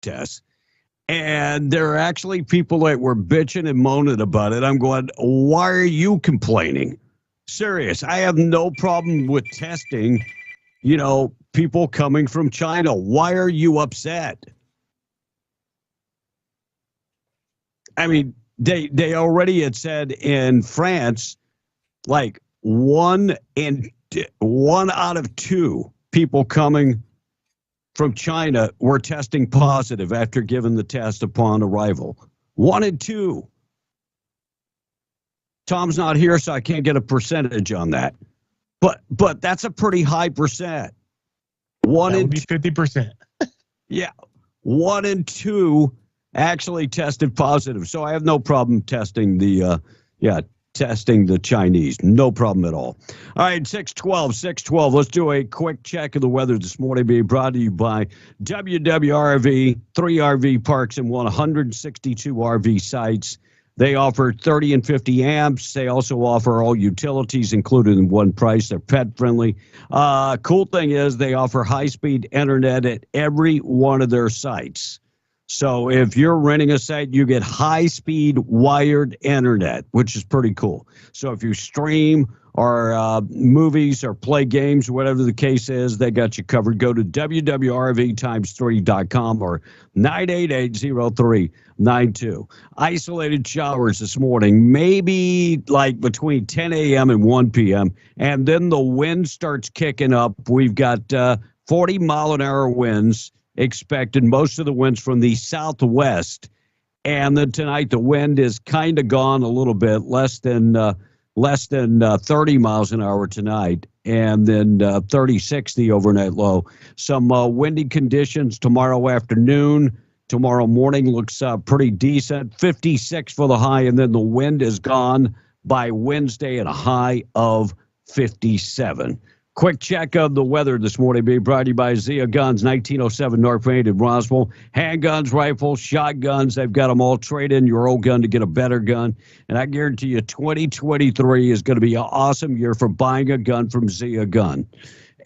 tests. And there are actually people that were bitching and moaning about it. I'm going, why are you complaining? Serious. I have no problem with testing, people coming from China. Why are you upset? I mean, they already had said in France, like one out of two people coming from China were testing positive after giving the test upon arrival. 1 and 2. Tom's not here, so I can't get a percentage on that. But that's a pretty high percent. One that would be 50%. Yeah. 1 and 2 actually tested positive. So I have no problem testing the Chinese. No problem at all. All right, 612. Let's do a quick check of the weather this morning, being brought to you by WWRV, 3 RV parks and 162 RV sites. They offer 30 and 50 amps. They also offer all utilities included in one price. They're pet friendly. Cool thing is they offer high-speed internet at every one of their sites. So if you're renting a site, you get high-speed wired internet, which is pretty cool. So if you stream or movies or play games, whatever the case is, they got you covered. Go to www.rvtimes3.com or 988-0392. Isolated showers this morning, maybe like between 10 a.m. and 1 p.m., and then the wind starts kicking up. We've got 40-mile-an-hour winds expected, most of the winds from the southwest. And then tonight the wind is kind of gone a little bit, less than 30 miles an hour tonight, and then 36 the overnight low. Some windy conditions tomorrow afternoon. Tomorrow morning looks pretty decent, 56 for the high, and then the wind is gone by Wednesday at a high of 57. Quick check of the weather this morning being brought to you by Zia Guns, 1907 North Main in Roswell. Handguns, rifles, shotguns, they've got them all. Trade in your old gun to get a better gun. And I guarantee you 2023 is going to be an awesome year for buying a gun from Zia Gun.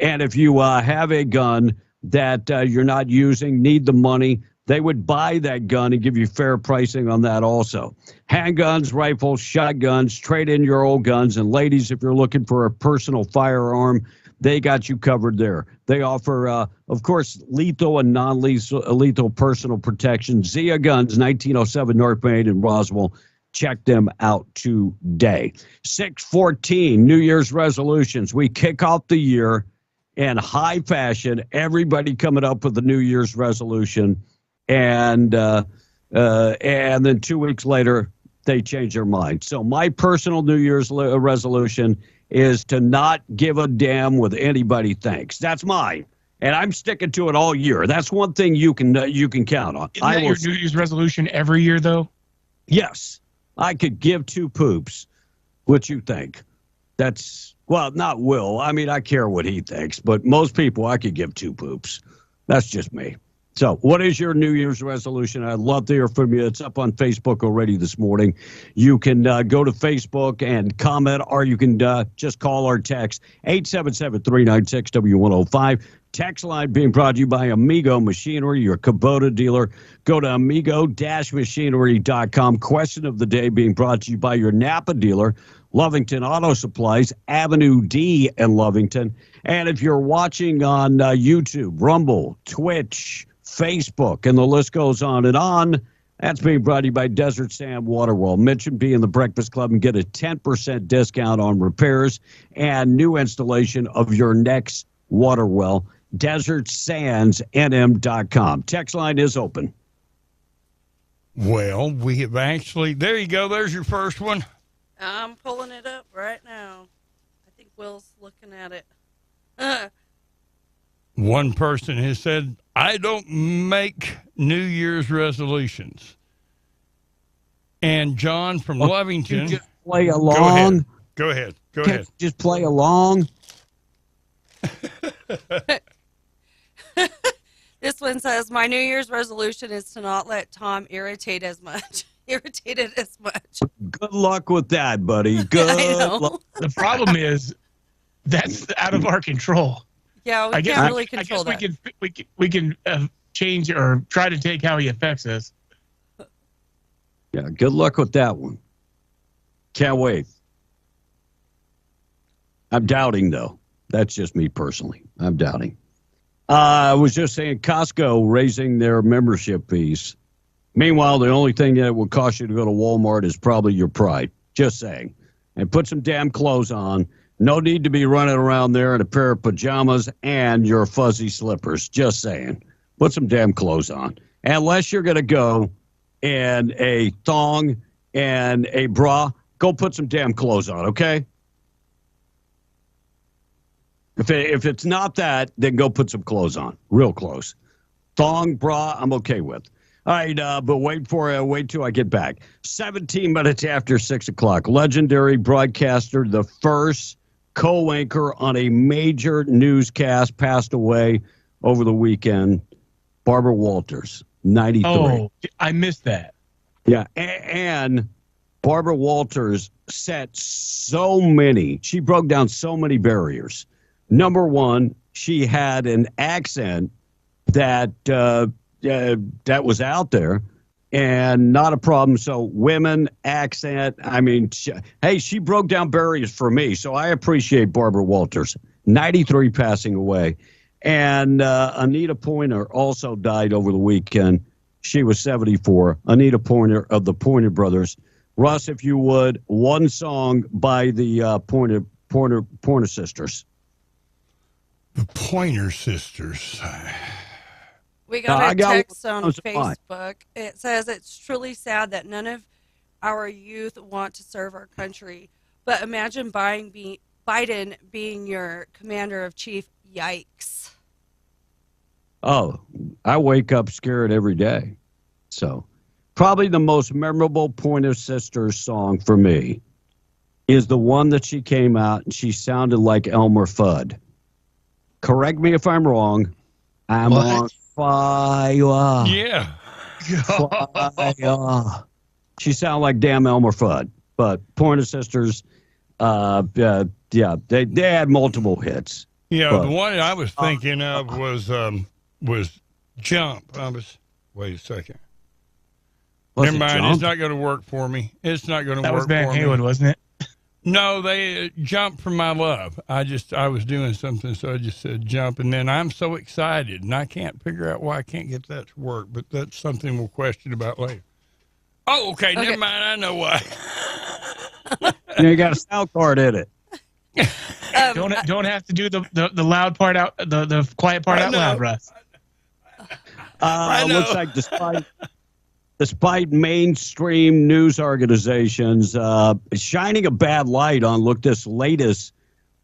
And if you have a gun that you're not using, need the money, they would buy that gun and give you fair pricing on that also. Handguns, rifles, shotguns, trade in your old guns. And ladies, if you're looking for a personal firearm, they got you covered there. They offer, of course, lethal and non-lethal personal protection. Zia Guns, 1907 North Main in Roswell. Check them out today. 614, New Year's resolutions. We kick off the year in high fashion. Everybody coming up with a New Year's resolution. And then 2 weeks later, they change their mind. So my personal New Year's resolution is to not give a damn what anybody thinks. That's mine, and I'm sticking to it all year. That's one thing you can count on. Isn't that your New Year's resolution every year, though? Yes, I could give two poops. What you think? That's not Will. I mean, I care what he thinks, but most people I could give two poops. That's just me. So what is your New Year's resolution? I'd love to hear from you. It's up on Facebook already this morning. You can go to Facebook and comment, or you can just call or text 877-396-W105. Text line being brought to you by Amigo Machinery, your Kubota dealer. Go to amigo-machinery.com. Question of the day being brought to you by your Napa dealer, Lovington Auto Supplies, Avenue D in Lovington. And if you're watching on YouTube, Rumble, Twitch, Facebook, and the list goes on and on, that's being brought to you by Desert Sand Waterwell. Mention B in the Breakfast Club and get a 10% discount on repairs and new installation of your next water well. DesertSandsNM.com. Text line is open. Well, we have actually, there you go. There's your first one. I'm pulling it up right now. I think Will's looking at it. One person has said, I don't make New Year's resolutions. And John from Lovington. You just play along. Go ahead. Just play along. This one says, my New Year's resolution is to not let Tom irritated as much. Good luck with that, buddy. Good luck. The problem is that's out of our control. Yeah, we can't really control that. We can change or try to take how he affects us. Yeah, good luck with that one. Can't wait. I'm doubting, though. That's just me personally. I'm doubting. I was just saying Costco raising their membership fees. Meanwhile, the only thing that would cost you to go to Walmart is probably your pride. Just saying. And put some damn clothes on. No need to be running around there in a pair of pajamas and your fuzzy slippers. Just saying. Put some damn clothes on. Unless you're going to go in a thong and a bra, go put some damn clothes on, okay? If it's not that, then go put some clothes on. Real clothes. Thong, bra, I'm okay with. All right, but wait till I get back. 17 minutes after 6 o'clock. Legendary broadcaster, the first co-anchor on a major newscast, passed away over the weekend. Barbara Walters, 93. Oh, I missed that. Yeah, and Barbara Walters she broke down so many barriers. Number one, she had an accent that was out there and not a problem. So women, accent, I mean, she broke down barriers for me. So I appreciate Barbara Walters, 93, passing away. And Anita Pointer also died over the weekend. She was 74. Anita Pointer of the Pointer Brothers. Russ, if you would, one song by the Pointer Sisters. The Pointer Sisters. We got a text on fine. Facebook. It says it's truly sad that none of our youth want to serve our country. But imagine Biden being your commander of chief. Yikes. Oh, I wake up scared every day. So probably the most memorable Pointer Sisters song for me is the one that she came out and she sounded like Elmer Fudd. Correct me if I'm wrong. I'm on fire. Yeah. Fire. She sounded like damn Elmer Fudd. But Pointer Sisters, they had multiple hits. Yeah, but the one I was thinking of was Jump. Wait a second. Never mind, Jump? it's not going to work for me. It's not going to work for me. That was Van Halen, wasn't it? No, they Jump for My Love. I was doing something, so I just said Jump, and then I'm so excited, and I can't figure out why I can't get that to work, but that's something we'll question about later. Oh, okay. Never mind, I know why. You got a sound card in it. Don't have to do the loud part out, the quiet part out loud, Russ. Looks like despite mainstream news organizations shining a bad light on this latest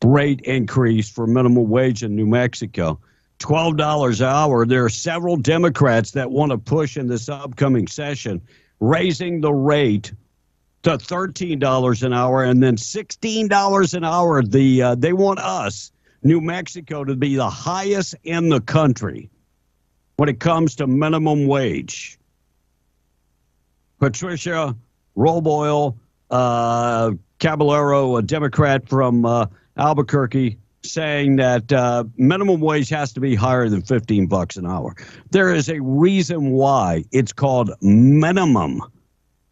rate increase for minimum wage in New Mexico, $12 an hour. There are several Democrats that want to push in this upcoming session, raising the rate to $13 an hour and then $16 an hour. They want us, New Mexico, to be the highest in the country when it comes to minimum wage. Patricia Roboyle Caballero, a Democrat from Albuquerque, saying that minimum wage has to be higher than $15 an hour. There is a reason why it's called minimum.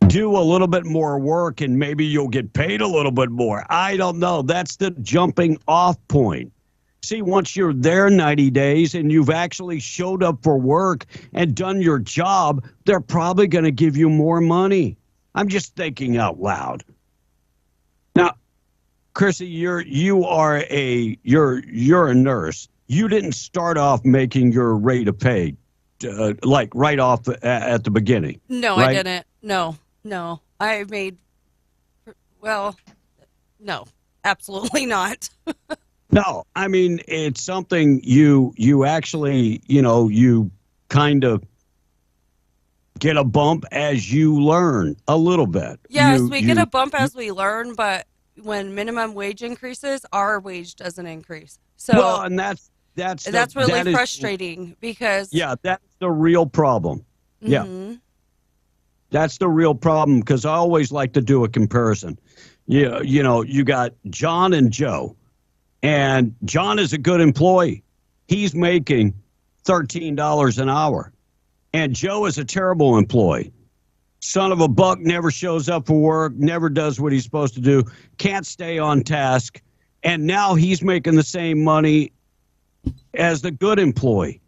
Do a little bit more work and maybe you'll get paid a little bit more. I don't know. That's the jumping off point. See, once you're there 90 days and you've actually showed up for work and done your job, they're probably going to give you more money. I'm just thinking out loud. Now, Chrissy, you're a nurse. You didn't start off making your rate of pay like right off at the beginning. No, right? I didn't. No. I made, no, absolutely not. No, I mean, it's something you actually, you kind of get a bump as you learn a little bit. Yes, we get a bump as we learn, but when minimum wage increases, our wage doesn't increase. So well, and that's really frustrating because that's the real problem. Mm-hmm. Yeah, that's the real problem because I always like to do a comparison. You got John and Joe. And John is a good employee. He's making $13 an hour. And Joe is a terrible employee. Son of a buck, never shows up for work, never does what he's supposed to do, can't stay on task. And now he's making the same money as the good employee.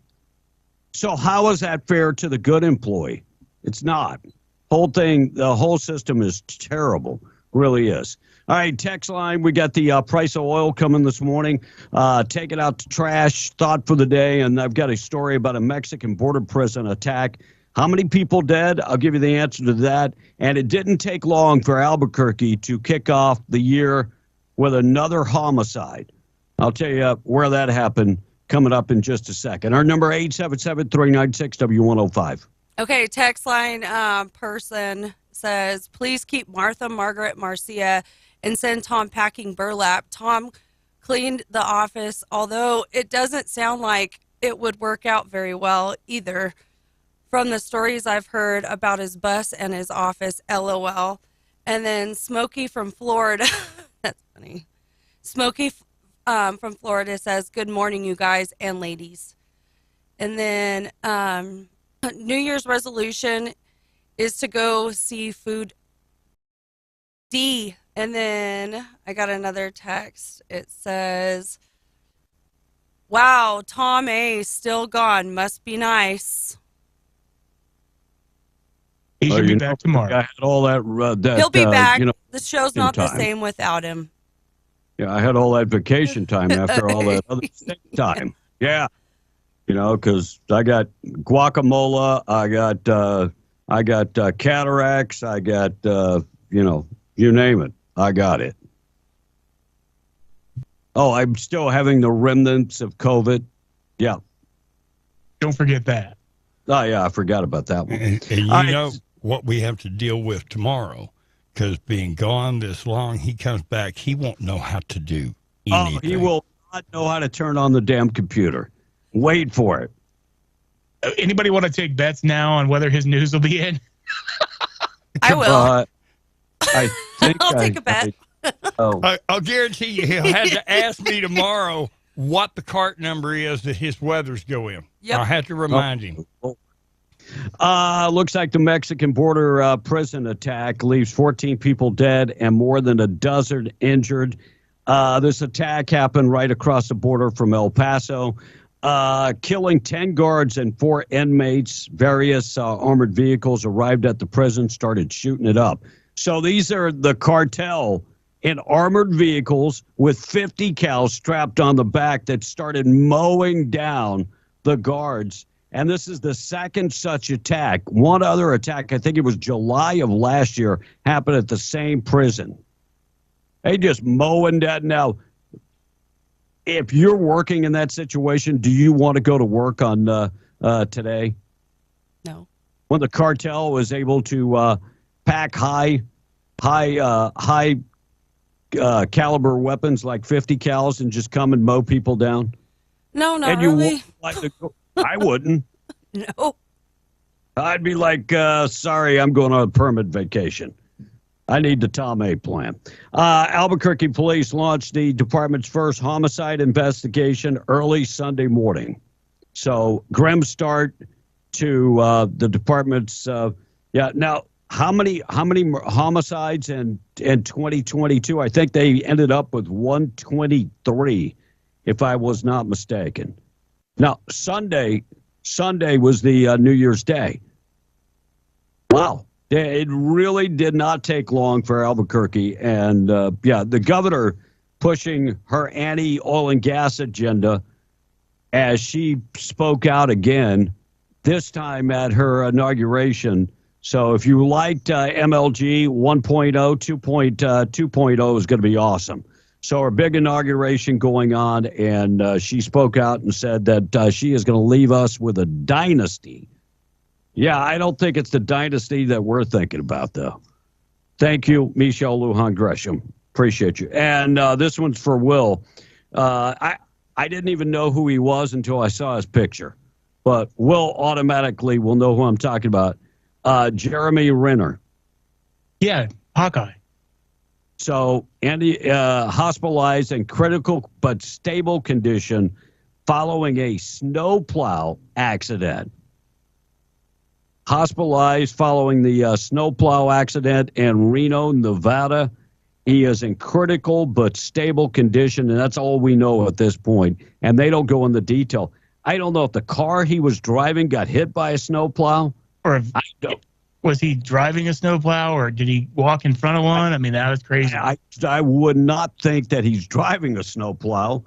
So how is that fair to the good employee? It's not. The whole system is terrible. Really is. All right, text line. We got the price of oil coming this morning. Take it out to trash. Thought for the day. And I've got a story about a Mexican border prison attack. How many people dead? I'll give you the answer to that. And it didn't take long for Albuquerque to kick off the year with another homicide. I'll tell you where that happened coming up in just a second. Our number 877-396-W105. Okay, text line person says, please keep Martha, Margaret, Marcia, and send Tom packing burlap. Tom cleaned the office, although it doesn't sound like it would work out very well either. From the stories I've heard about his bus and his office, LOL. And then Smokey from Florida, that's funny. Smokey from Florida says, good morning, you guys and ladies. And then New Year's resolution is to go see Food D. And then I got another text. It says, wow, Tom A. still gone. Must be nice. He should be back tomorrow. I had all that. He'll be back. The show's not the same without him. Yeah, I had all that vacation time after all that other sick time. Yeah, because I got guacamole, I got cataracts, I got you name it, I got it. Oh, I'm still having the remnants of COVID. Yeah. Don't forget that. Oh yeah, I forgot about that one. And you know what we have to deal with tomorrow, because being gone this long, he comes back, he won't know how to do anything. Oh, he will not know how to turn on the damn computer. Wait for it. Anybody want to take bets now on whether his news will be in? I will. I think I'll take a bet. I'll guarantee you he'll have to ask me tomorrow what the cart number is that his weathers go in. Yep. I'll have to remind him. Looks like the Mexican border prison attack leaves 14 people dead and more than a dozen injured. This attack happened right across the border from El Paso, killing 10 guards and 4 inmates. Various armored vehicles arrived at the prison, started shooting it up. So these are the cartel in armored vehicles with 50 cals strapped on the back that started mowing down the guards. And this is the second such attack. One other attack, I think it was July of last year, happened at the same prison. They just mowing down. Now, if you're working in that situation, do you want to go to work on today? No. When the cartel was able to pack high caliber weapons like 50 cals and just come and mow people down? No, not and really. You like to go, I wouldn't. No. I'd be like, sorry, I'm going on a permit vacation. I need the Tom A plan. Albuquerque police launched the department's first homicide investigation early Sunday morning. So grim start to the department's. Now, how many homicides in 2022? I think they ended up with 123, if I was not mistaken. Now, Sunday was the New Year's Day. Wow. It really did not take long for Albuquerque. And, the governor pushing her anti-oil and gas agenda as she spoke out again, this time at her inauguration. So if you liked MLG 1.0, 2.0 is going to be awesome. So her big inauguration going on, and she spoke out and said that she is going to leave us with a dynasty. Yeah, I don't think it's the dynasty that we're thinking about, though. Thank you, Michelle Lujan Gresham. Appreciate you. And this one's for Will. I didn't even know who he was until I saw his picture. But Will automatically will know who I'm talking about. Jeremy Renner. Yeah, Hawkeye. So Andy hospitalized in critical but stable condition following a snowplow accident. Hospitalized following the snowplow accident in Reno, Nevada. He is in critical but stable condition, and that's all we know at this point. And they don't go into detail. I don't know if the car he was driving got hit by a snowplow. Or if, was he driving a snowplow, or did he walk in front of one? I mean, that was crazy. I would not think that he's driving a snowplow.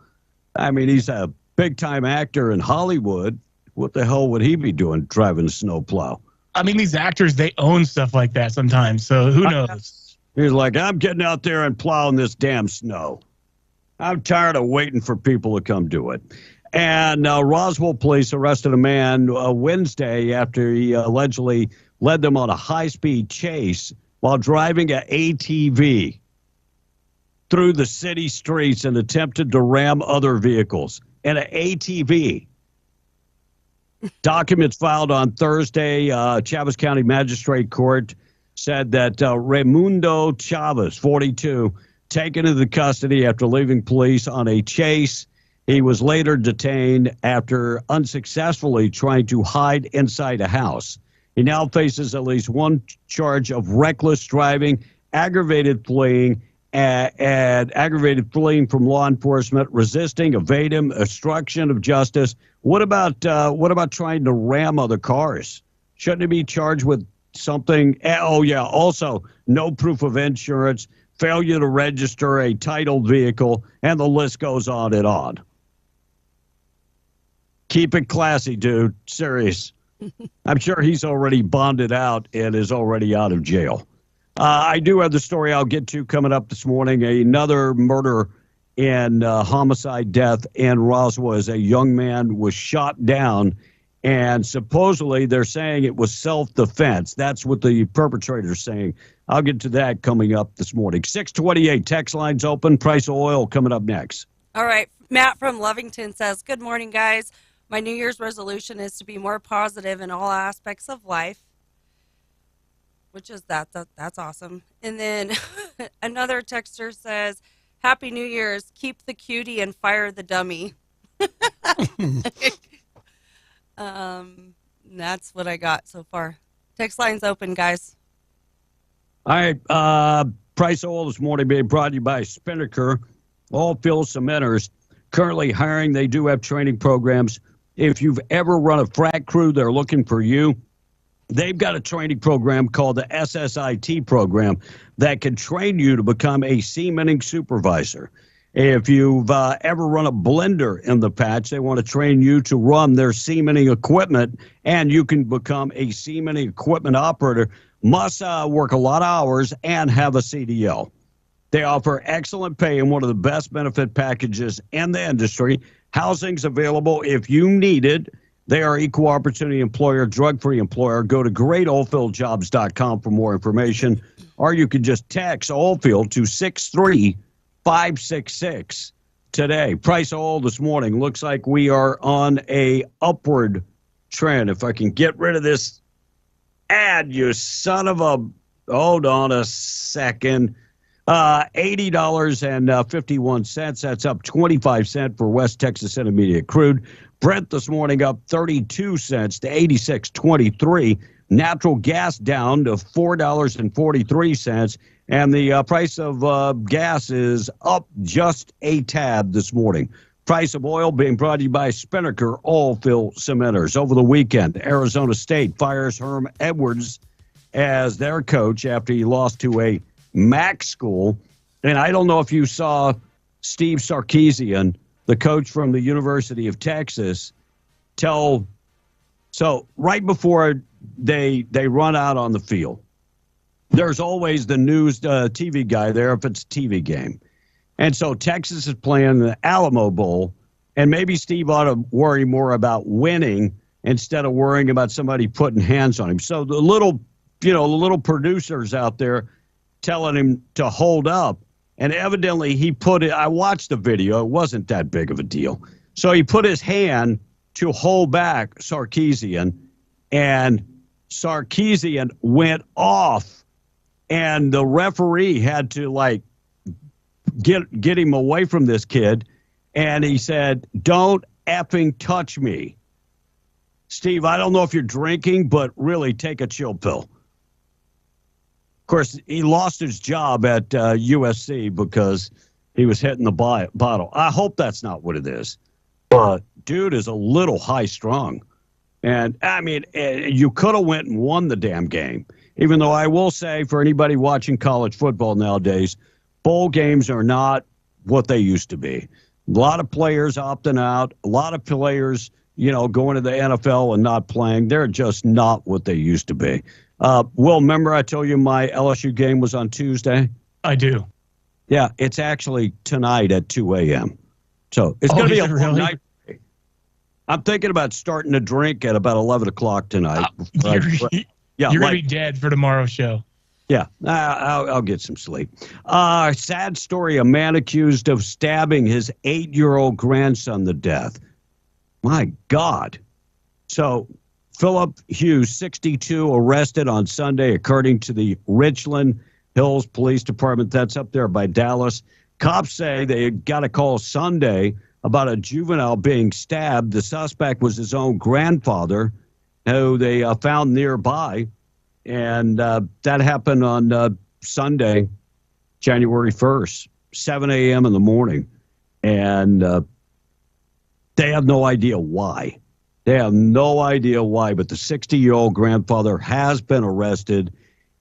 I mean, he's a big-time actor in Hollywood. What the hell would he be doing driving a snowplow? I mean, these actors, they own stuff like that sometimes, so who knows? He's like, I'm getting out there and plowing this damn snow. I'm tired of waiting for people to come do it. And Roswell police arrested a man Wednesday after he allegedly led them on a high-speed chase while driving an ATV through the city streets and attempted to ram other vehicles. And an ATV. Documents filed on Thursday, Chavez County Magistrate Court said that Raimundo Chavez, 42, taken into custody after leaving police on a chase. He was later detained after unsuccessfully trying to hide inside a house. He now faces at least one charge of reckless driving, aggravated fleeing, and aggravated fleeing from law enforcement, resisting, evading, obstruction of justice. What about trying to ram other cars? Shouldn't he be charged with something? Oh, yeah. Also, no proof of insurance, failure to register a titled vehicle, and the list goes on and on. Keep it classy, dude. Serious. I'm sure he's already bonded out and is already out of jail. I do have the story I'll get to coming up this morning. Another murder and homicide death in Roswell as a young man was shot down, and supposedly they're saying it was self-defense. That's what the perpetrator's saying. I'll get to that coming up this morning. 628, text lines open. Price of oil coming up next. All right. Matt from Lovington says, good morning, guys. My New Year's resolution is to be more positive in all aspects of life, which is that's awesome. And then another texter says, Happy New Year's. Keep the cutie and fire the dummy. That's what I got so far. Text line's open, guys. All right. Price of oil this morning being brought to you by Spinnaker. All field cementers currently hiring. They do have training programs. If you've ever run a frac crew, they're looking for you. They've got a training program called the SSIT program that can train you to become a cementing supervisor. If you've ever run a blender in the patch, they want to train you to run their cementing equipment, and you can become a cementing equipment operator. Must work a lot of hours and have a CDL. They offer excellent pay and one of the best benefit packages in the industry. Housing's available if you need it. They are equal opportunity employer, drug-free employer. Go to greatoilfieldjobs.com for more information, or you can just text Oilfield to 63566 today. Price of oil this morning looks like we are on a upward trend. If I can get rid of this ad, you son of a... Hold on a second. $80.51. That's up 25 cents for West Texas Intermediate crude. Brent this morning up 32 cents to 86.23. Natural gas down to $4.43. And the price of gas is up just a tad this morning. Price of oil being brought to you by Spinnaker Oilfield Cementers. Over the weekend, Arizona State fires Herm Edwards as their coach after he lost to a MAC school. And I don't know if you saw Steve Sarkisian, the coach from the University of Texas, so right before they run out on the field, there's always the news TV guy there if it's a TV game. And so Texas is playing the Alamo Bowl, and maybe Steve ought to worry more about winning instead of worrying about somebody putting hands on him. So the little producers out there telling him to hold up. And evidently he put it, I watched the video, it wasn't that big of a deal. So he put his hand to hold back Sarkisian, and Sarkisian went off, and the referee had to get him away from this kid. And he said, don't effing touch me. Steve, I don't know if you're drinking, but really take a chill pill. Of course, he lost his job at USC because he was hitting the bottle. I hope that's not what it is. But dude is a little high strung. And, I mean, you could have went and won the damn game. Even though I will say, for anybody watching college football nowadays, bowl games are not what they used to be. A lot of players opting out. A lot of players, going to the NFL and not playing. They're just not what they used to be. Will, remember I told you my LSU game was on Tuesday? I do. Yeah, it's actually tonight at 2 a.m. So it's going to be a long night. I'm thinking about starting to drink at about 11 o'clock tonight. You're going to be dead for tomorrow's show. Yeah, I'll get some sleep. Sad story, a man accused of stabbing his 8-year-old grandson to death. My God. So Philip Hughes, 62, arrested on Sunday, according to the Richland Hills Police Department. That's up there by Dallas. Cops say they got a call Sunday about a juvenile being stabbed. The suspect was his own grandfather, who they found nearby. And that happened on Sunday, January 1st, 7 a.m. in the morning. And they have no idea why. They have no idea why, but the 60-year-old grandfather has been arrested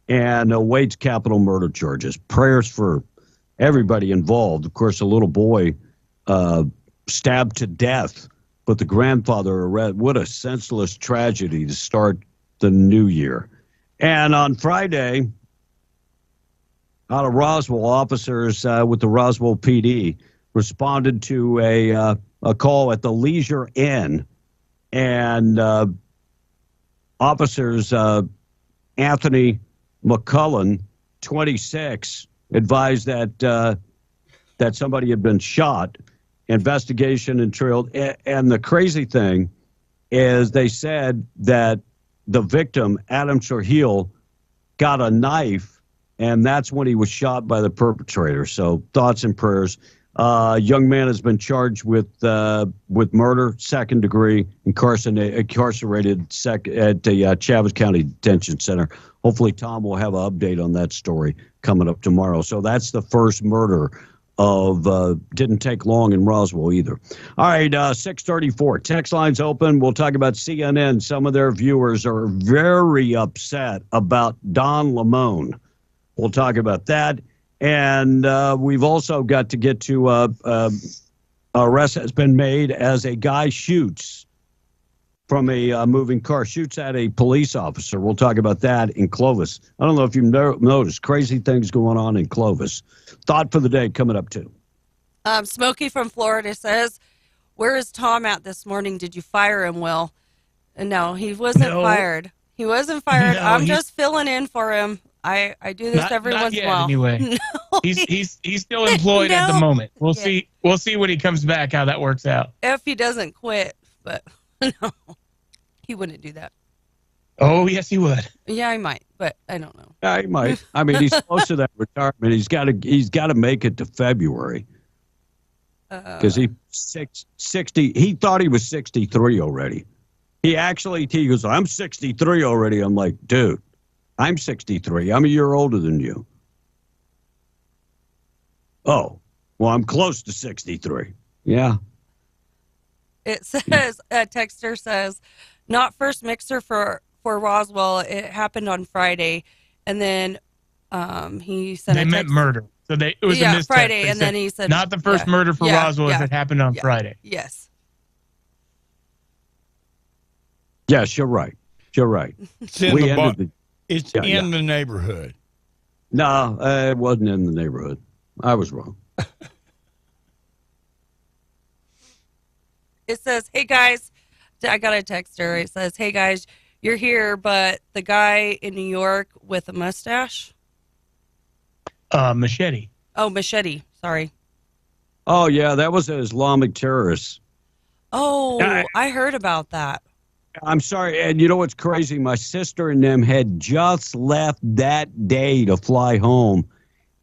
and awaits capital murder charges. Prayers for everybody involved. Of course, a little boy stabbed to death, but the grandfather arrested. What a senseless tragedy to start the new year. And on Friday, out of Roswell, officers with the Roswell PD responded to a call at the Leisure Inn, and officers Anthony McCullen, 26, advised that somebody had been shot. Investigation and trailed. And the crazy thing is they said that the victim, Adam Trujillo, got a knife, and that's when he was shot by the perpetrator. So thoughts and prayers. Young man has been charged with murder, second degree, incarcerated at the Chavez County Detention Center. Hopefully Tom will have an update on that story coming up tomorrow. So that's the first murder didn't take long in Roswell either. All right, 6:34. Text lines open. We'll talk about CNN. Some of their viewers are very upset about Don Lemon. We'll talk about that. And we've also got to get to arrest has been made as a guy shoots from a moving car, shoots at a police officer. We'll talk about that in Clovis. I don't know if you've noticed crazy things going on in Clovis. Thought for the day coming up too. Smokey from Florida says, "Where is Tom at this morning? Did you fire him, Will?" No, he wasn't fired. He wasn't fired. No, I'm just filling in for him. I do this every once in a while. Anyway, No, he's still employed at the moment. We'll see when he comes back how that works out. if he doesn't quit, but no, he wouldn't do that. Oh yes, he would. Yeah, he might, but I don't know. Yeah, he might. I mean, he's close to that retirement. He's got to make it to February because he's 60. He thought he was 63 already. He goes, "I'm 63 already." I'm like, dude, I'm 63. I'm a year older than you. Oh, well, I'm close to 63. Yeah. It says, a texter says, not first mixer for Roswell. It happened on Friday. And then he sent They meant murder. So it was a mistext. Friday, They and said, then he said, not the first murder for Roswell if it happened on Friday. Yes. Yes, you're right. You're right. It's in the neighborhood. No, it wasn't in the neighborhood. I was wrong. It says, "Hey guys," I got a texter. It says, "Hey guys, you're here, but the guy in New York with a mustache." Machete. Oh, Machete. Sorry. Oh yeah, that was an Islamic terrorist. Oh, I heard about that. I'm sorry, and you know what's crazy? My sister and them had just left that day to fly home,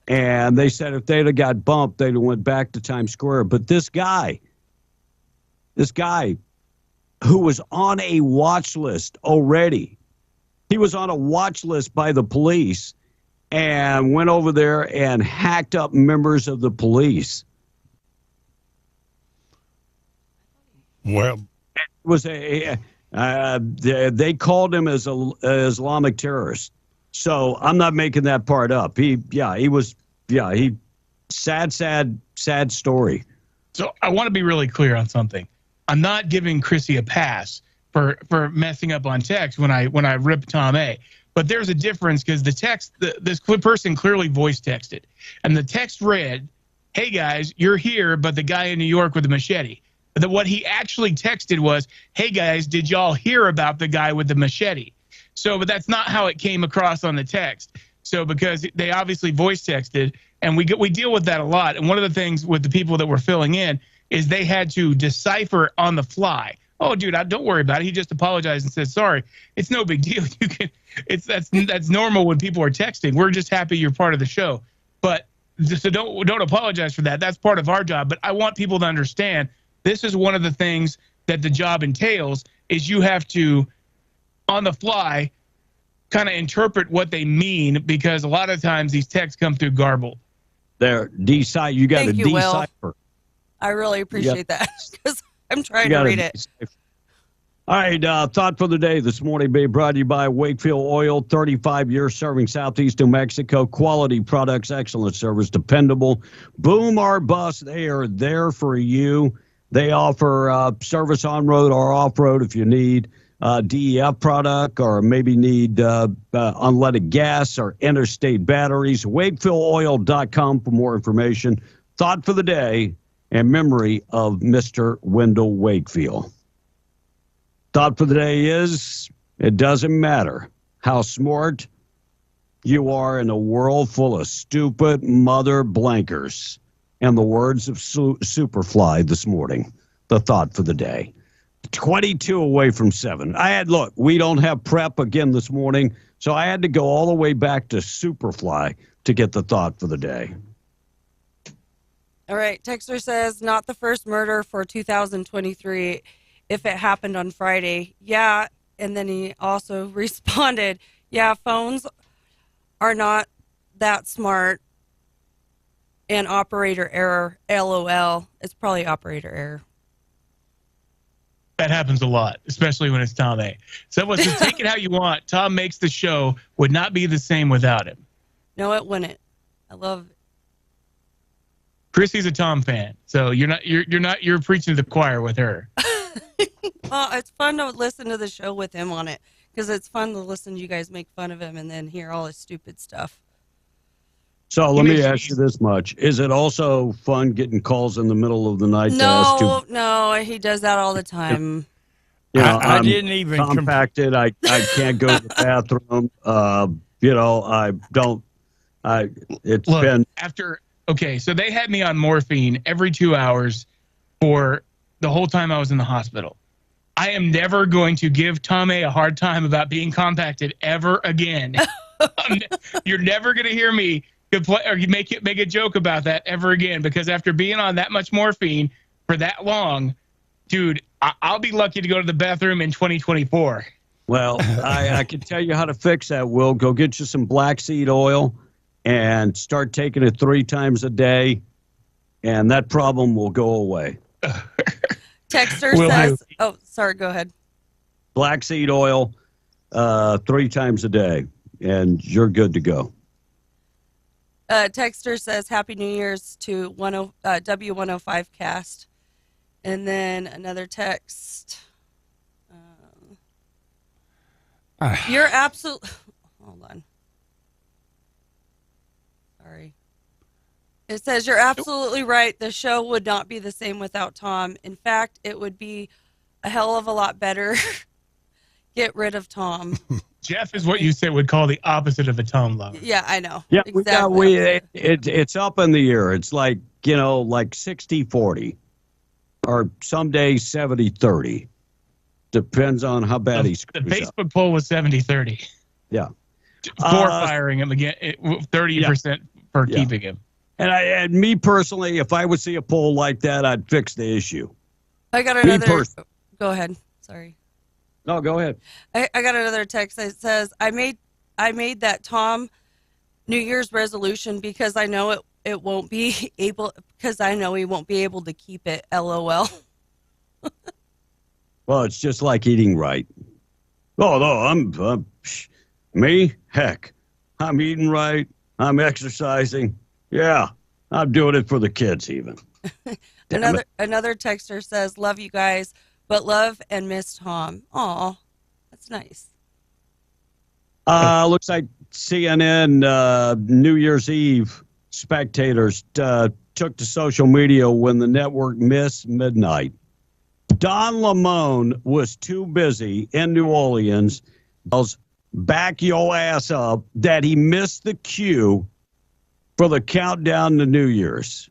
and they said if they'd have got bumped, they'd have went back to Times Square. But this guy This guy who was on a watch list already. He was on a watch list by the police and went over there and hacked up members of the police. Well, It was they called him as a Islamic terrorist. So I'm not making that part up. Sad story. So I want to be really clear on something. I'm not giving Chrissy a pass for messing up on text when I rip Tom A. But there's a difference because the text, this person clearly voice texted, and the text read, "Hey guys, you're here, but the guy in New York with the machete." But what he actually texted was, "Hey guys, did y'all hear about the guy with the machete?" So, but that's not how it came across on the text. So, because they obviously voice texted, and we deal with that a lot. And one of the things with the people that were filling in is they had to decipher on the fly. Oh, dude, don't worry about it. He just apologized and said sorry. It's no big deal. That's normal when people are texting. We're just happy you're part of the show. But so don't apologize for that. That's part of our job. But I want people to understand this is one of the things that the job entails is you have to, on the fly, kind of interpret what they mean because a lot of times these texts come through garbled. You got to decipher. I really appreciate that because I'm trying to read it. All right, thought for the day this morning being brought to you by Wakefield Oil, 35 years serving Southeast New Mexico. Quality products, excellent service, dependable. Boom or bust, they are there for you. They offer service on-road or off-road if you need DEF product or maybe need unleaded gas or interstate batteries. WakefieldOil.com for more information. Thought for the day and memory of Mr. Wendell Wakefield. Thought for the day is, it doesn't matter how smart you are in a world full of stupid mother blankers. And the words of Superfly this morning, the thought for the day. 22 away from 7. We don't have prep again this morning, so I had to go all the way back to Superfly to get the thought for the day. All right. Texter says, not the first murder for 2023 if it happened on Friday. Yeah. And then he also responded, yeah, phones are not that smart. And operator error, LOL. It's probably operator error. That happens a lot, especially when it's Tom A. So take it how you want. Tom makes the show would not be the same without him. No, it wouldn't. I love it. Chrissy's a Tom fan, so you're preaching to the choir with her. Well, it's fun to listen to the show with him on it because it's fun to listen to you guys make fun of him and then hear all his stupid stuff. So let me ask you this much. Is it also fun getting calls in the middle of the night? No, he does that all the time. I didn't even compacted. I can't go to the bathroom. So they had me on morphine every 2 hours for the whole time I was in the hospital. I am never going to give Tom A hard time about being compacted ever again. You're never going to hear me or you make a joke about that ever again, because after being on that much morphine for that long, dude, I'll be lucky to go to the bathroom in 2024. Well, I can tell you how to fix that, Will. Go get you some black seed oil and start taking it 3 times a day, and that problem will go away. Texter says, oh, sorry, go ahead. Black seed oil 3 times a day, and you're good to go. Texter says, Happy New Year's to W105 cast. And then another text. You're absolutely... Hold on. Sorry. It says, you're absolutely right. The show would not be the same without Tom. In fact, it would be a hell of a lot better. Get rid of Tom. Jeff is what you said would call the opposite of a Tom lover. Yeah, I know. Yeah, exactly. It's up in the air. It's like 60-40. Or some days 70-30. Depends on how bad he screws up. The Facebook poll was 70-30. Yeah. For firing him again, 30% for keeping him. And me personally, if I would see a poll like that, I'd fix the issue. I got Me another. personally. Go ahead. Sorry. No, go ahead. I got another text that says, I made that Tom New Year's resolution because I know it won't be able, because I know he won't be able to keep it. LOL. Well, it's just like eating right. Oh, no, me? Heck, I'm eating right. I'm exercising. Yeah, I'm doing it for the kids even. Another texter says, love you guys, but love and miss Tom. Aw, that's nice. Looks like CNN New Year's Eve spectators took to social media when the network missed midnight. Don Lemon was too busy in New Orleans, back your ass up, that he missed the cue for the countdown to New Year's.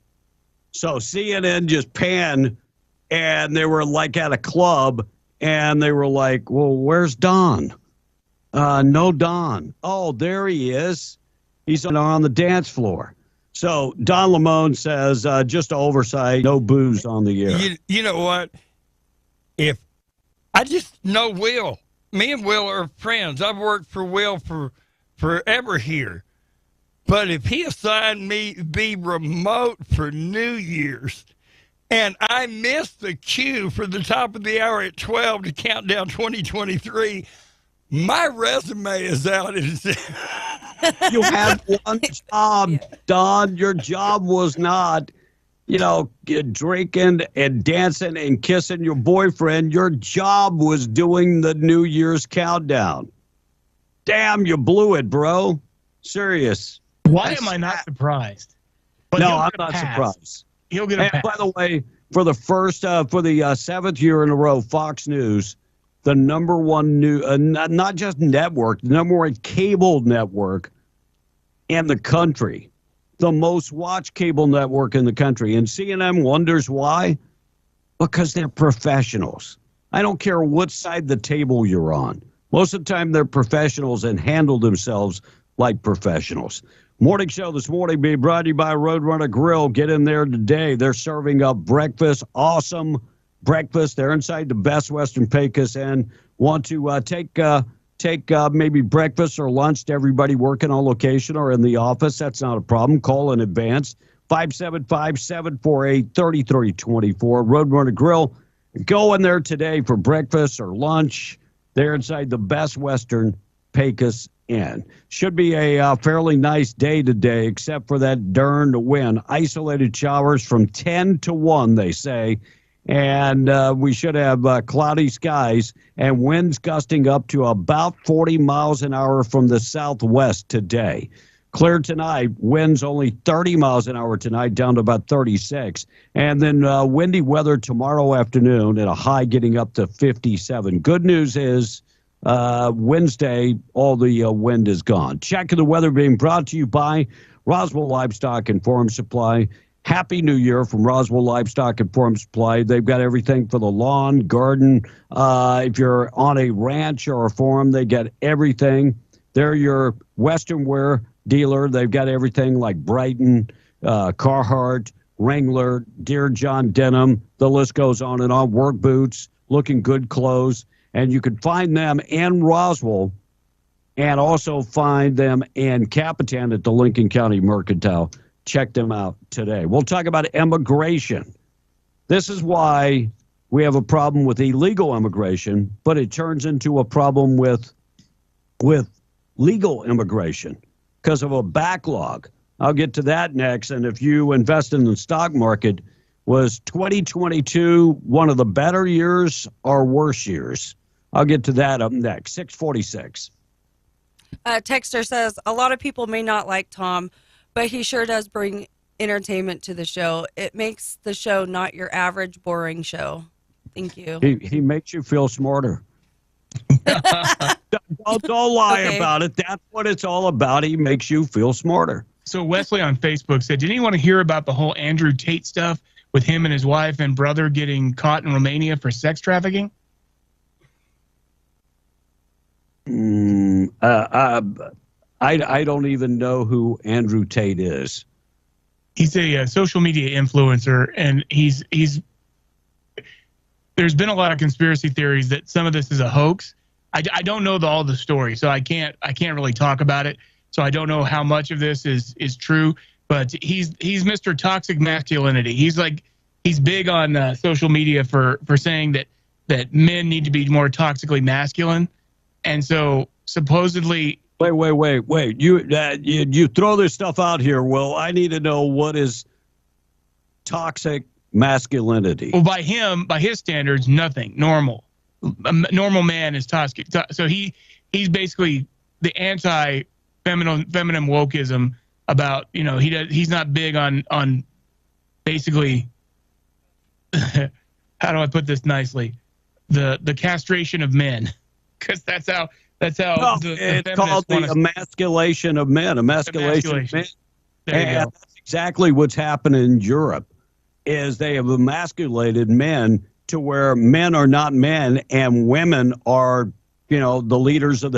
So CNN just panned, and they were like at a club, and they were like, well, where's Don? No Don. Oh, there he is. He's on the dance floor. So Don Lemon says, just an oversight, no booze on the air. You know what? If I just know Will, me and Will are friends. I've worked for Will for forever here. But if he assigned me to be remote for New Year's and I missed the cue for the top of the hour at 12 to count down 2023, my resume is out. You had one job, Don. Your job was not, drinking and dancing and kissing your boyfriend. Your job was doing the New Year's countdown. Damn, you blew it, bro. Serious. Why am I not surprised? But no, I'm not surprised. He'll get a pass. By the way, for the seventh year in a row, Fox News, the number one not just network, the number one cable network in the country, the most watched cable network in the country. And CNN wonders why? Because they're professionals. I don't care what side of the table you're on. Most of the time, they're professionals and handle themselves like professionals. Morning show this morning being brought to you by Roadrunner Grill. Get in there today. They're serving up breakfast, awesome breakfast. They're inside the Best Western Pecos and want to take maybe breakfast or lunch to everybody working on location or in the office. That's not a problem. Call in advance. 575-748-3324. Roadrunner Grill. Go in there today for breakfast or lunch. They're inside the Best Western Pecos Inn. Should be a fairly nice day today, except for that darned wind. Isolated showers from 10 to 1, they say. And we should have cloudy skies and winds gusting up to about 40 miles an hour from the southwest today. Clear tonight, winds only 30 miles an hour tonight, down to about 36. And then windy weather tomorrow afternoon and a high getting up to 57. Good news is Wednesday, all the wind is gone. Check of the weather being brought to you by Roswell Livestock and Farm Supply. Happy New Year from Roswell Livestock and Farm Supply. They've got everything for the lawn, garden. If you're on a ranch or a farm, they got everything. They're your Western wear dealer. They've got everything like Brighton, Carhartt, Wrangler, Dear John Denim. The list goes on and on. Work boots, looking good clothes. And you can find them in Roswell and also find them in Capitan at the Lincoln County Mercantile. Check them out today. We'll talk about immigration. This is why we have a problem with illegal immigration, but it turns into a problem with legal immigration because of a backlog. I'll get to that next. And if you invest in the stock market, was 2022 one of the better years or worse years? I'll get to that up next. 646. Texter says, a lot of people may not like Tom, but he sure does bring entertainment to the show. It makes the show not your average boring show. Thank you. He makes you feel smarter. Don't lie about it. That's what it's all about. He makes you feel smarter. So Wesley on Facebook said, did anyone hear about the whole Andrew Tate stuff with him and his wife and brother getting caught in Romania for sex trafficking? I don't even know who Andrew Tate is. He's a social media influencer, and he's there's been a lot of conspiracy theories that some of this is a hoax. I don't know all the story, so I can't really talk about it. So I don't know how much of this is true. But he's Mr. Toxic Masculinity. He's big on social media for saying that men need to be more toxically masculine, and so supposedly. Wait. You throw this stuff out here. Well, I need to know what is toxic masculinity. Well, by his standards, nothing. Normal. A normal man is toxic. So he's basically the anti-feminine wokeism about, he's not big on basically, how do I put this nicely? The castration of men, because that's how it's called the emasculation of men. Emasculation of men. And that's exactly what's happening in Europe. Is they have emasculated men to where men are not men and women are, the leaders are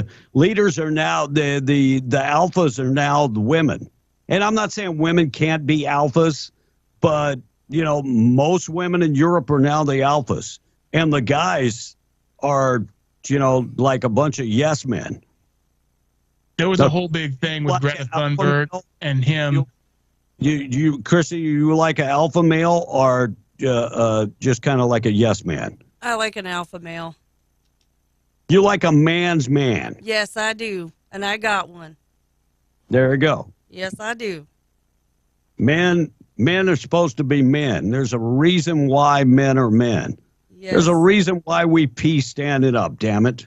now the alphas are now the women. And I'm not saying women can't be alphas, but most women in Europe are now the alphas, and the guys are, like a bunch of yes men. There was a whole big thing with Greta Thunberg and him. Chrissy, you like an alpha male or just kind of like a yes man? I like an alpha male. You like a man's man? Yes, I do. And I got one. There you go. Yes, I do. Men are supposed to be men. There's a reason why men are men. Yes. There's a reason why we pee standing up, damn it.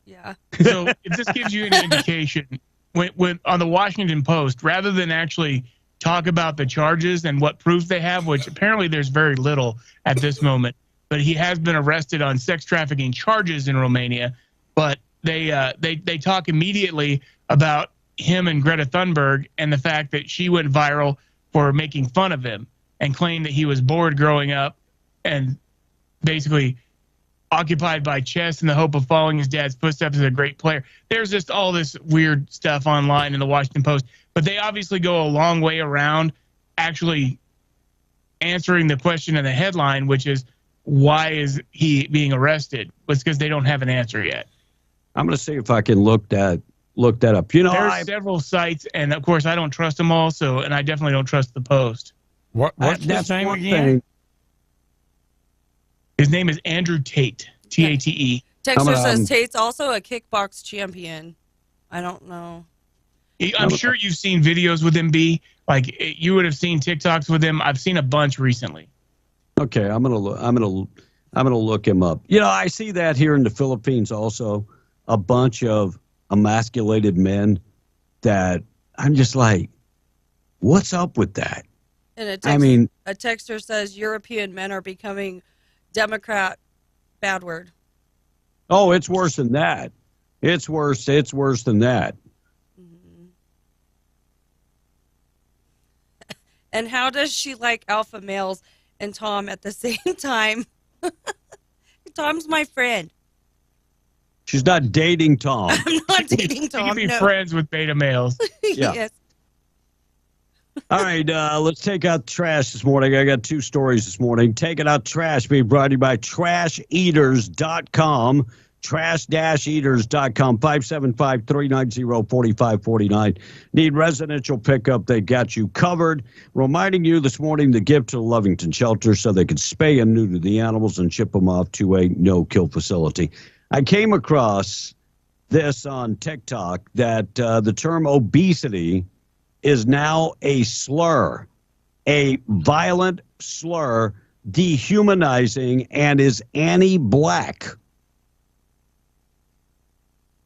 Yeah. So if this gives you any indication, when on the Washington Post, rather than actually talk about the charges and what proof they have, which apparently there's very little at this moment, but he has been arrested on sex trafficking charges in Romania. But they talk immediately about him and Greta Thunberg and the fact that she went viral for making fun of him and claimed that he was bored growing up and basically occupied by chess in the hope of following his dad's footsteps as a great player. There's just all this weird stuff online in the Washington Post, but they obviously go a long way around actually answering the question in the headline, which is, why is he being arrested? It's because they don't have an answer yet. I'm going to see if I can look that up. There's several sites, and of course I don't trust them all, and I definitely don't trust the Post. What's his name again? His name is Andrew Tate, Tate. Texter says Tate's also a kickbox champion. I don't know. I'm sure you've seen videos with him, B. Like you would have seen TikToks with him. I've seen a bunch recently. Okay, I'm gonna look him up. I see that here in the Philippines also, a bunch of emasculated men that I'm just like, what's up with that? And a texter says European men are becoming Democrat. Bad word. Oh, it's worse than that. It's worse than that. Mm-hmm. And how does she like alpha males and Tom at the same time? Tom's my friend. She's not dating Tom. I'm not dating Tom. You can be friends with beta males. Yeah. Yes. All right, let's take out trash this morning. I got two stories this morning. Taking out trash being brought to you by TrashEaters.com. Trash-eaters.com, 575-390-4549. Need residential pickup, they got you covered. Reminding you this morning to give to the Lovington Shelter so they can spay and neuter the animals and ship them off to a no-kill facility. I came across this on TikTok that the term obesity is now a slur, a violent slur, dehumanizing, and is anti-black.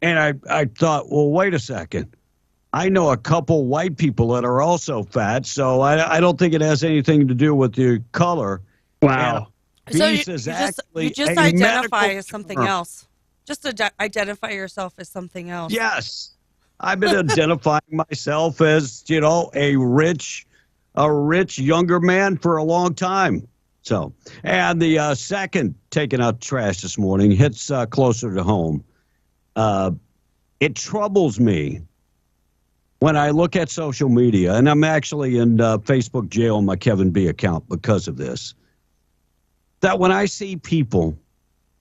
And I thought, well, wait a second. I know a couple white people that are also fat, so I don't think it has anything to do with your color. Wow. So you just identify as something else. Just to identify yourself as something else. Yes. I've been identifying myself as, a rich younger man for a long time. So, and the second taking out trash this morning hits closer to home. It troubles me when I look at social media, and I'm actually in Facebook jail on my Kevin B account because of this. that when I see people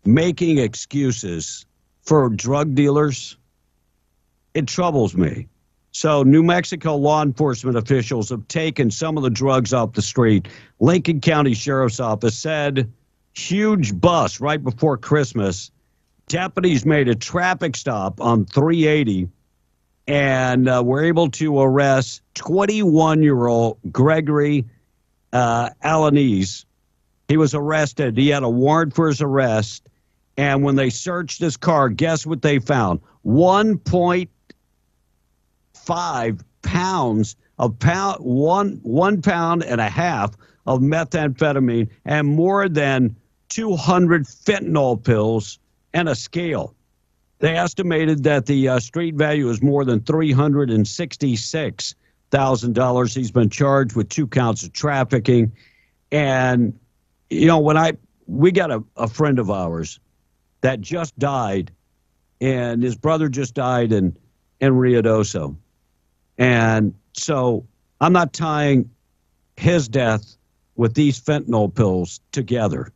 making excuses for drug dealers, it troubles me. So New Mexico law enforcement officials have taken some of the drugs off the street. Lincoln County Sheriff's Office said huge bust right before Christmas. Deputies made a traffic stop on 380 and were able to arrest 21-year-old Gregory Alaniz. He was arrested. He had a warrant for his arrest. And when they searched his car, guess what they found? 1.5 pounds of one pound and a half of methamphetamine and more than 200 fentanyl pills and a scale. They estimated that the street value is more than $366,000. He's been charged with 2 counts of trafficking. And, you know, we got a friend of ours that just died, and his brother just died in Ruidoso. And so I'm not tying his death with these fentanyl pills together.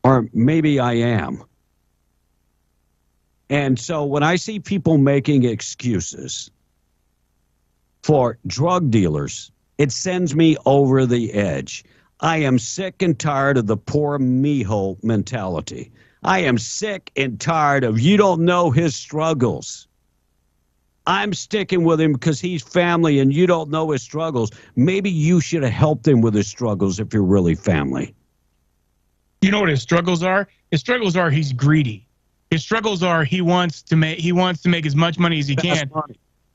Or maybe I am. And so when I see people making excuses for drug dealers, it sends me over the edge. I am sick and tired of the poor mijo mentality. I am sick and tired of you don't know his struggles. I'm sticking with him because he's family and you don't know his struggles. Maybe you should have helped him with his struggles if you're really family. You know what his struggles are? His struggles are he's greedy. His struggles are he wants to make as much money as he can.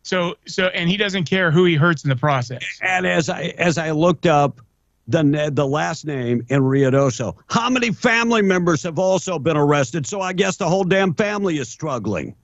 So and he doesn't care who he hurts in the process. And as I looked up the last name in Ruidoso, how many family members have also been arrested? So I guess the whole damn family is struggling.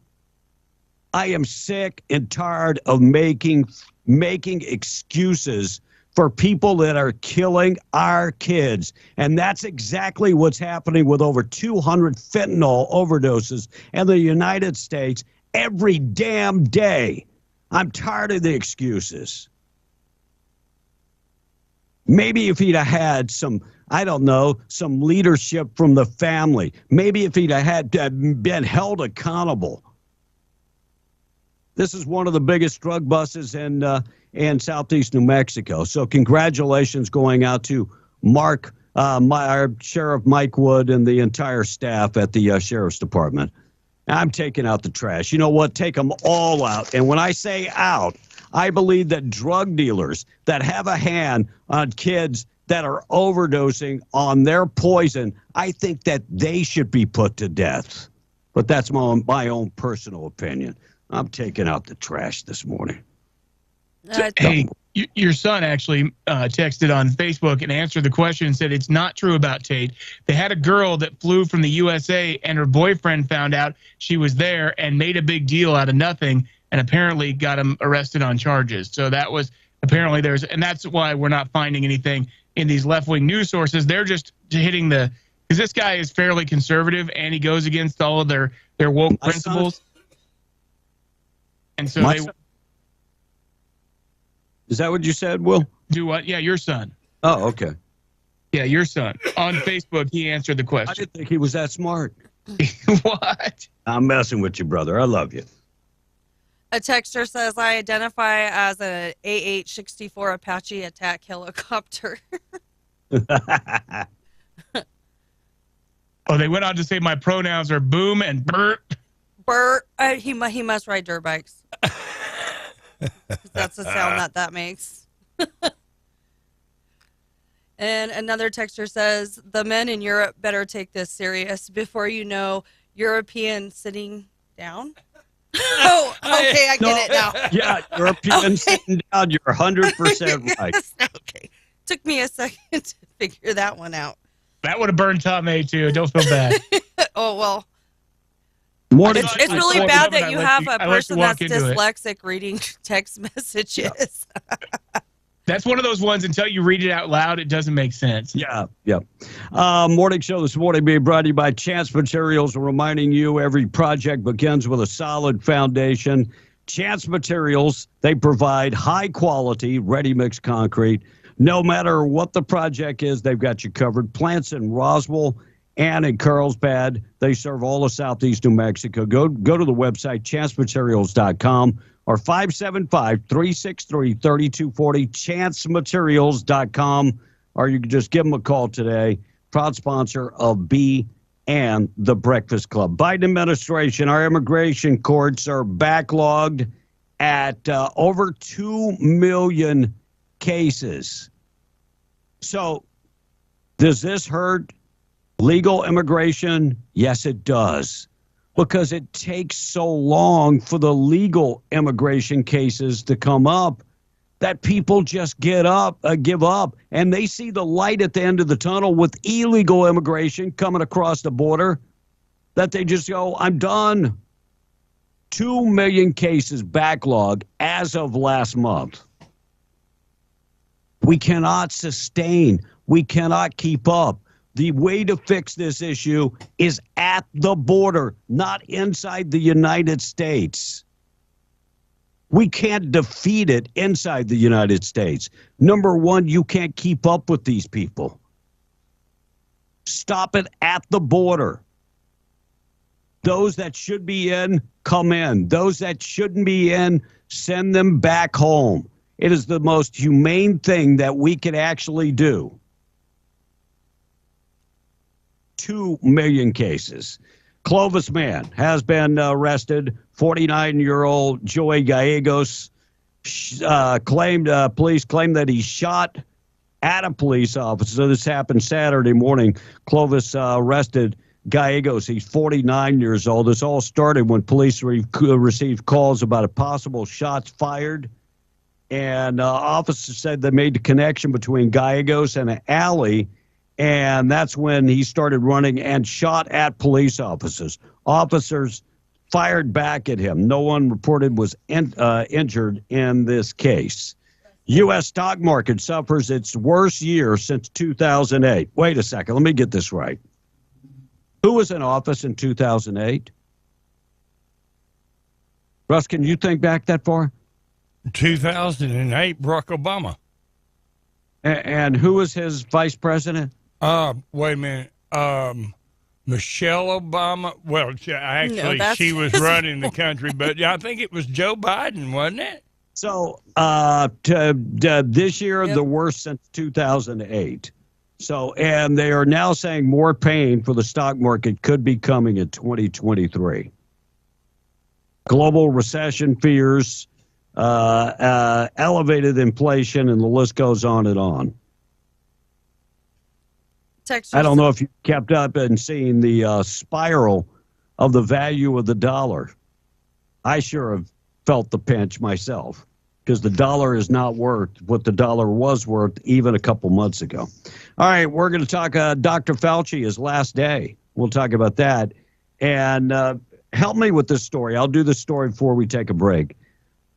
I am sick and tired of making excuses for people that are killing our kids. And that's exactly what's happening with over 200 fentanyl overdoses in the United States every damn day. I'm tired of the excuses. Maybe if he'd have had some leadership from the family, maybe if he'd have had been held accountable. This is one of the biggest drug busts in southeast New Mexico. So congratulations going out to our Sheriff Mike Wood and the entire staff at the Sheriff's Department. I'm taking out the trash. You know what? Take them all out. And when I say out, I believe that drug dealers that have a hand on kids that are overdosing on their poison, I think that they should be put to death. But that's my own personal opinion. I'm taking out the trash this morning. Hey, your son actually texted on Facebook and answered the question and said it's not true about Tate. They had a girl that flew from the USA and her boyfriend found out she was there and made a big deal out of nothing and apparently got him arrested on charges. So that was apparently and that's why we're not finding anything in these left-wing news sources. They're just hitting because this guy is fairly conservative and he goes against all of their woke principles. And so is that what you said, Will? Do what? Yeah, your son. Oh, okay. Yeah, your son. On Facebook, he answered the question. I didn't think he was that smart. What? I'm messing with you, brother. I love you. A texter says, I identify as an AH-64 Apache attack helicopter. Oh, they went on to say my pronouns are boom and Bert. Bert. He must ride dirt bikes. That's the sound that makes. And another texter says, the men in Europe better take this serious. Before you know, European sitting down. Oh, okay, I get it now. Yeah, European sitting down. You're 100% right. Okay. Took me a second to figure that one out. That would have burned Tom A, too. Don't feel bad. Oh, well. It's really bad that you have a person that's dyslexic it. reading text messages. Yeah. That's one of those ones, until you read it out loud, it doesn't make sense. Yeah. Morning show this morning being brought to you by Chance Materials, reminding you every project begins with a solid foundation. Chance Materials, they provide high-quality, ready-mix concrete No matter what the project is, they've got you covered. Plants in Roswell and in Carlsbad. They serve all of southeast New Mexico. Go to the website, chancematerials.com or 575-363-3240, chancematerials.com, or you can just give them a call today. Proud sponsor of B and the Breakfast Club. Biden administration, our immigration courts are backlogged at over 2 million cases. So does this hurt legal immigration? Yes, it does, because it takes so long for the legal immigration cases to come up that people just give up, and they see the light at the end of the tunnel with illegal immigration coming across the border, that they just go, I'm done. 2 million cases backlog as of last month. We cannot sustain. We cannot keep up. The way to fix this issue is at the border, not inside the United States. We can't defeat it inside the United States. Number one, you can't keep up with these people. Stop it at the border. Those that should be in, come in. Those that shouldn't be in, send them back home. It is the most humane thing that we can actually do. 2 million cases. Clovis man has been arrested. 49-year-old Joey Gallegos police claimed that he shot at a police officer. This happened Saturday morning. Clovis arrested Gallegos. He's 49 years old. This all started when police received calls about a possible shots fired. And officers said they made the connection between Gallegos and an alley. And that's when he started running and shot at police officers. Officers fired back at him. No one reported was injured in this case. U.S. stock market suffers its worst year since 2008. Wait a second. Let me get this right. Who was in office in 2008? Russ, can you think back that far? 2008, Barack Obama. And who was his vice president? Wait a minute. Michelle Obama. Well, actually, No, she was running the country, but I think it was Joe Biden, wasn't it? So this year, the worst since 2008. So, and they are now saying more pain for the stock market could be coming in 2023. Global recession fears, elevated inflation, and the list goes on and on. I don't know if you kept up and seen the spiral of the value of the dollar. I sure have felt the pinch myself, because the dollar is not worth what the dollar was worth even a couple months ago. All right, we're going to talk Dr. Fauci, his last day. We'll talk about that. And help me with this story. I'll do the story before we take a break.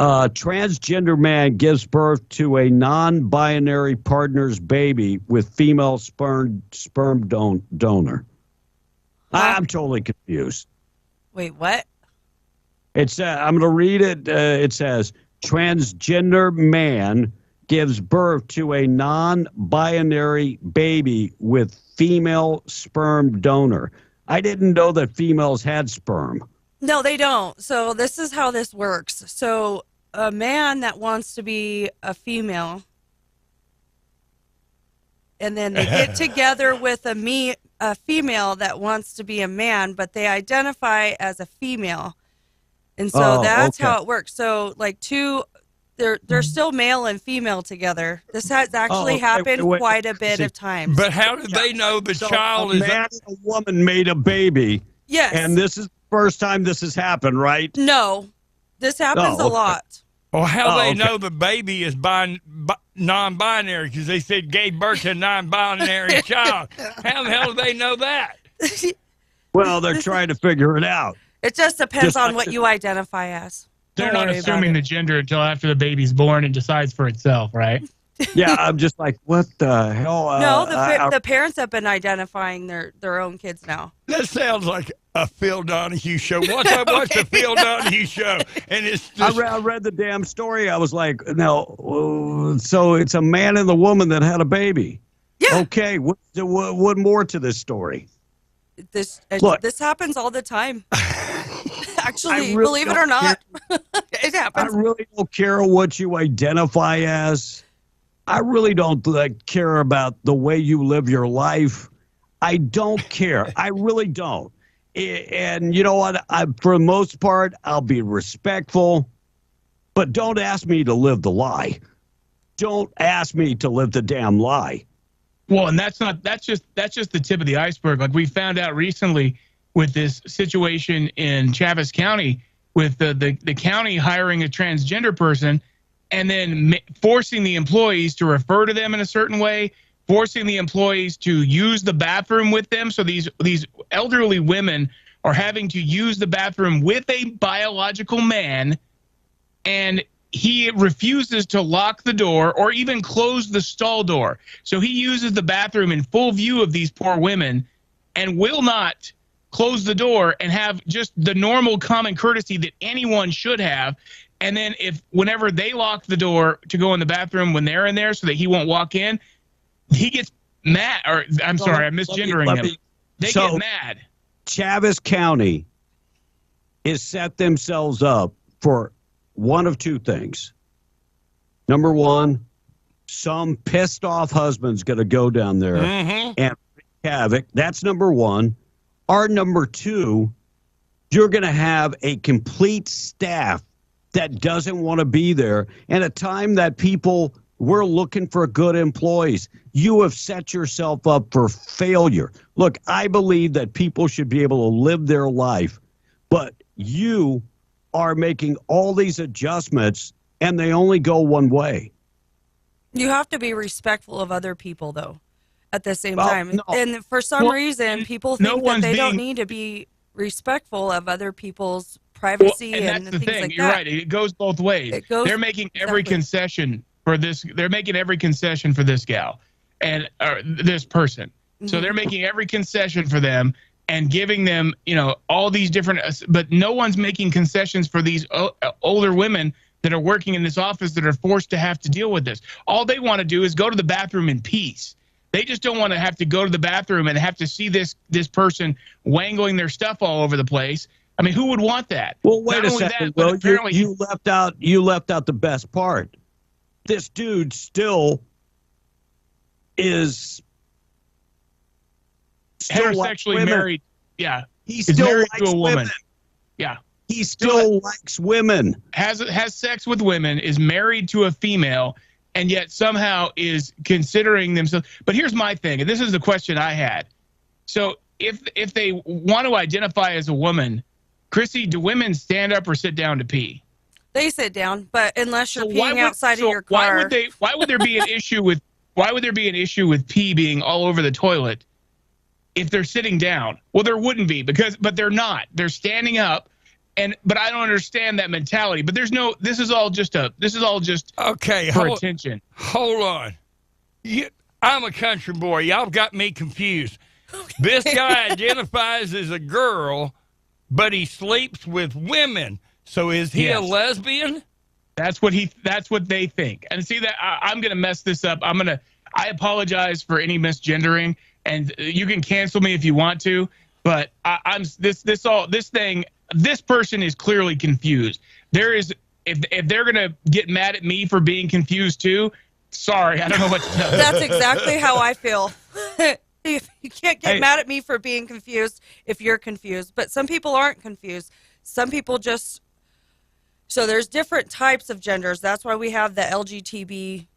Transgender man gives birth to a non-binary partner's baby with female sperm donor. I'm totally confused. Wait, what? It's I'm going to read it. It says, transgender man gives birth to a non-binary baby with female sperm donor. I didn't know that females had sperm. No, they don't. So this is how this works. So a man that wants to be a female, and then they get together with a female that wants to be a man, but they identify as a female. And so that's how it works. So like they're still male and female together. This has actually happened quite a bit of times. But how do they know the child is... A man and a woman made a baby. Yes. And this is the first time this has happened, right? No. This happens a lot. Well, how they know the baby is non-binary, because they said gave birth to a non-binary child. How the hell do they know that? Well, they're trying to figure it out. It just depends on what you identify as. They're not assuming the gender until after the baby's born and decides for itself, right? Yeah, I'm just like, what the hell? No, the parents have been identifying their own kids now. That sounds like a Phil Donahue show. Once I watched a Phil Donahue show, and it's just I read the damn story. I was like, no, so it's a man and the woman that had a baby. Yeah. Okay, what more to this story? This Look. this happens all the time. Actually, I really believe it or don't not, it I happens. really don't care what you identify as. I really don't care about the way you live your life. I don't care. I really don't. And you know what? For the most part, I'll be respectful, but don't ask me to live the lie. Don't ask me to live the damn lie. Well, and that's just the tip of the iceberg. Like we found out recently with this situation in Chaves County with the county hiring a transgender person and then forcing the employees to refer to them in a certain way, forcing the employees to use the bathroom with them. So these elderly women are having to use the bathroom with a biological man, and he refuses to lock the door or even close the stall door. So he uses the bathroom in full view of these poor women and will not close the door and have just the normal common courtesy that anyone should have. And then whenever they lock the door to go in the bathroom when they're in there so that he won't walk in, he gets mad. Or I'm sorry, I'm misgendering him. They get mad. Chaves County has set themselves up for one of two things. Number one, some pissed off husband's going to go down there and wreak havoc. That's number one. Or number two, you're going to have a complete staff that doesn't want to be there. And a time that we're looking for good employees. You have set yourself up for failure. Look, I believe that people should be able to live their life, but you are making all these adjustments and they only go one way. You have to be respectful of other people, though, at the same time. No. And for some reason, people think that they don't need to be respectful of other people's privacy and that's the things thing. like You're that. right. It goes both ways. They're making every concession for this. They're making every concession for this gal and this person. So they're making every concession for them and giving them, all these different. But no one's making concessions for these older women that are working in this office that are forced to have to deal with this. All they want to do is go to the bathroom in peace. They just don't want to have to go to the bathroom and have to see this person wangling their stuff all over the place. I mean, who would want that? Well, wait a second. Well, you left out the best part. This dude still heterosexually married. Yeah, he still married likes to a woman. Women. Yeah, he still likes women. Has sex with women. Is married to a female, and yet somehow is considering themselves. But here's my thing, and this is the question I had. So if they want to identify as a woman, Chrissy, do women stand up or sit down to pee? They sit down, but unless you're peeing outside of your car, why would there be an issue with pee being all over the toilet if they're sitting down? Well, there wouldn't be but they're not. They're standing up, but I don't understand that mentality. But there's no. This is all just okay for attention. Hold on, I'm a country boy. Y'all got me confused. This guy identifies as a girl, but he sleeps with women. So is he a lesbian? That's what they think. And see that I'm going to mess this up. I apologize for any misgendering, and you can cancel me if you want to, but this person is clearly confused. If they're going to get mad at me for being confused too, sorry, I don't know what to tell you. That's exactly how I feel. You can't get mad at me for being confused if you're confused, but some people aren't confused. Some people just. So there's different types of genders. That's why we have the LGTB,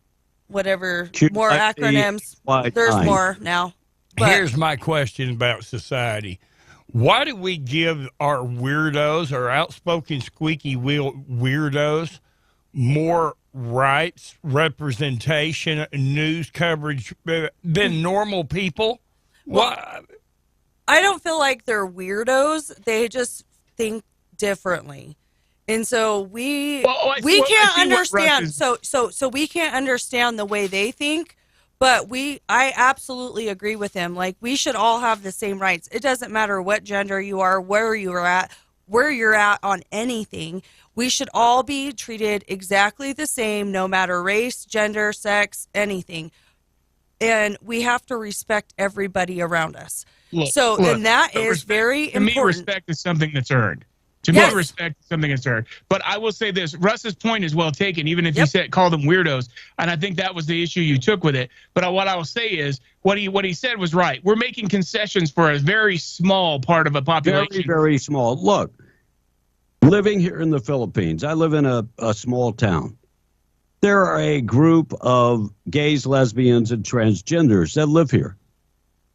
whatever, more acronyms. There's more now. But here's my question about society. Why do we give our weirdos, our outspoken squeaky wheel weirdos, more rights, representation, news coverage than normal people? Why? I don't feel like they're weirdos. They just think differently. And so we can't understand. So we can't understand the way they think, But I absolutely agree with him. Like, we should all have the same rights. It doesn't matter what gender you are, where you're at on anything. We should all be treated exactly the same, no matter race, gender, sex, anything. And we have to respect everybody around us. And that is very important. To me, respect is something that's earned. Yes. Me, respect is something that's earned. But I will say this: Russ's point is well taken, even if you called them weirdos. And I think that was the issue you took with it. But what I will say is, what he said was right. We're making concessions for a very small part of a population. Very, very small. Look, living here in the Philippines, I live in a small town. There are a group of gays, lesbians, and transgenders that live here.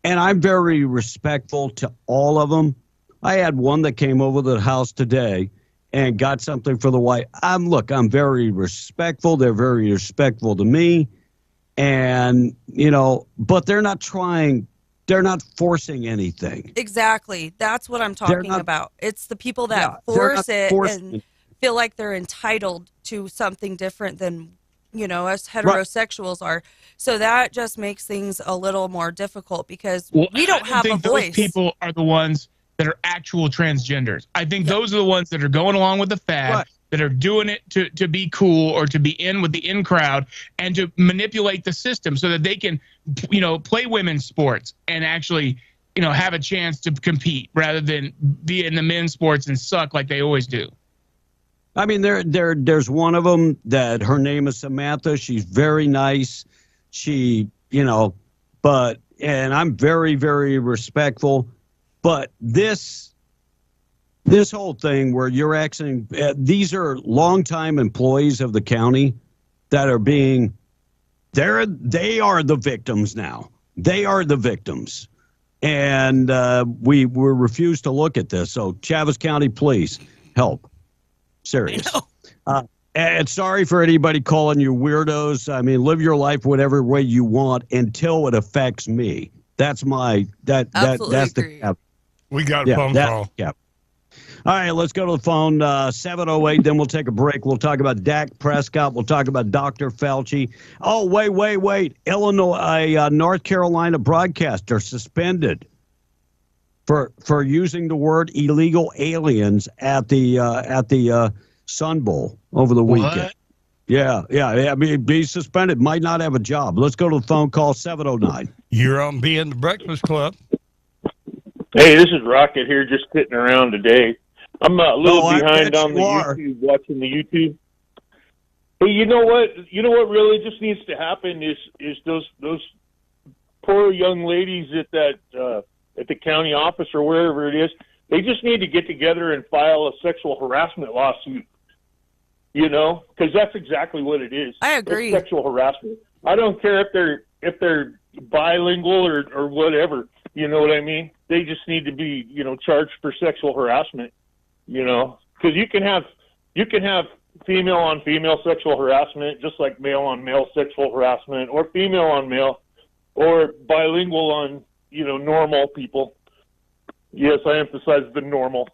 And I'm very respectful to all of them. I had one that came over to the house today and got something for the wife. I'm very respectful. They're very respectful to me. And, but they're not forcing anything. Exactly. That's what I'm talking about. It's the people that force it and feel like they're entitled to something different than, us heterosexuals are. So that just makes things a little more difficult because we don't have a voice. Those people are the ones that are actual transgenders. I think those are the ones that are going along with the fad, that are doing it to be cool or to be in with the in crowd and to manipulate the system so that they can, play women's sports and actually, have a chance to compete rather than be in the men's sports and suck like they always do. I mean, there's one of them that her name is Samantha. She's very nice. And I'm very, very respectful. But this whole thing where you're asking, these are longtime employees of the county that are they are the victims now. They are the victims. And we refuse to look at this. So Chaves County, please help. Serious. And sorry for anybody calling you weirdos. I mean, live your life whatever way you want until it affects me. That's that's agree. the We got a phone call. Yeah. All right, let's go to the phone, 708. Then we'll take a break. We'll talk about Dak Prescott. We'll talk about Dr. Fauci. Oh, wait. Illinois, North Carolina broadcaster suspended for using the word illegal aliens at the Sun Bowl over the weekend. What? Yeah. I mean, be suspended. Might not have a job. Let's go to the phone call, 709. You're on Being the Breakfast Club. Hey, this is Rocket here, just sitting around today. I'm a little behind on the YouTube, watching the YouTube. Hey, you know what? Really just needs to happen is those poor young ladies at the county office or wherever it is. They just need to get together and file a sexual harassment lawsuit. Because that's exactly what it is. I agree. It's sexual harassment. I don't care if they're bilingual or whatever. You know what I mean? They just need to be, charged for sexual harassment. Because you can have female on female sexual harassment, just like male on male sexual harassment, or female on male, or bilingual on normal people. Yes, I emphasize the normal.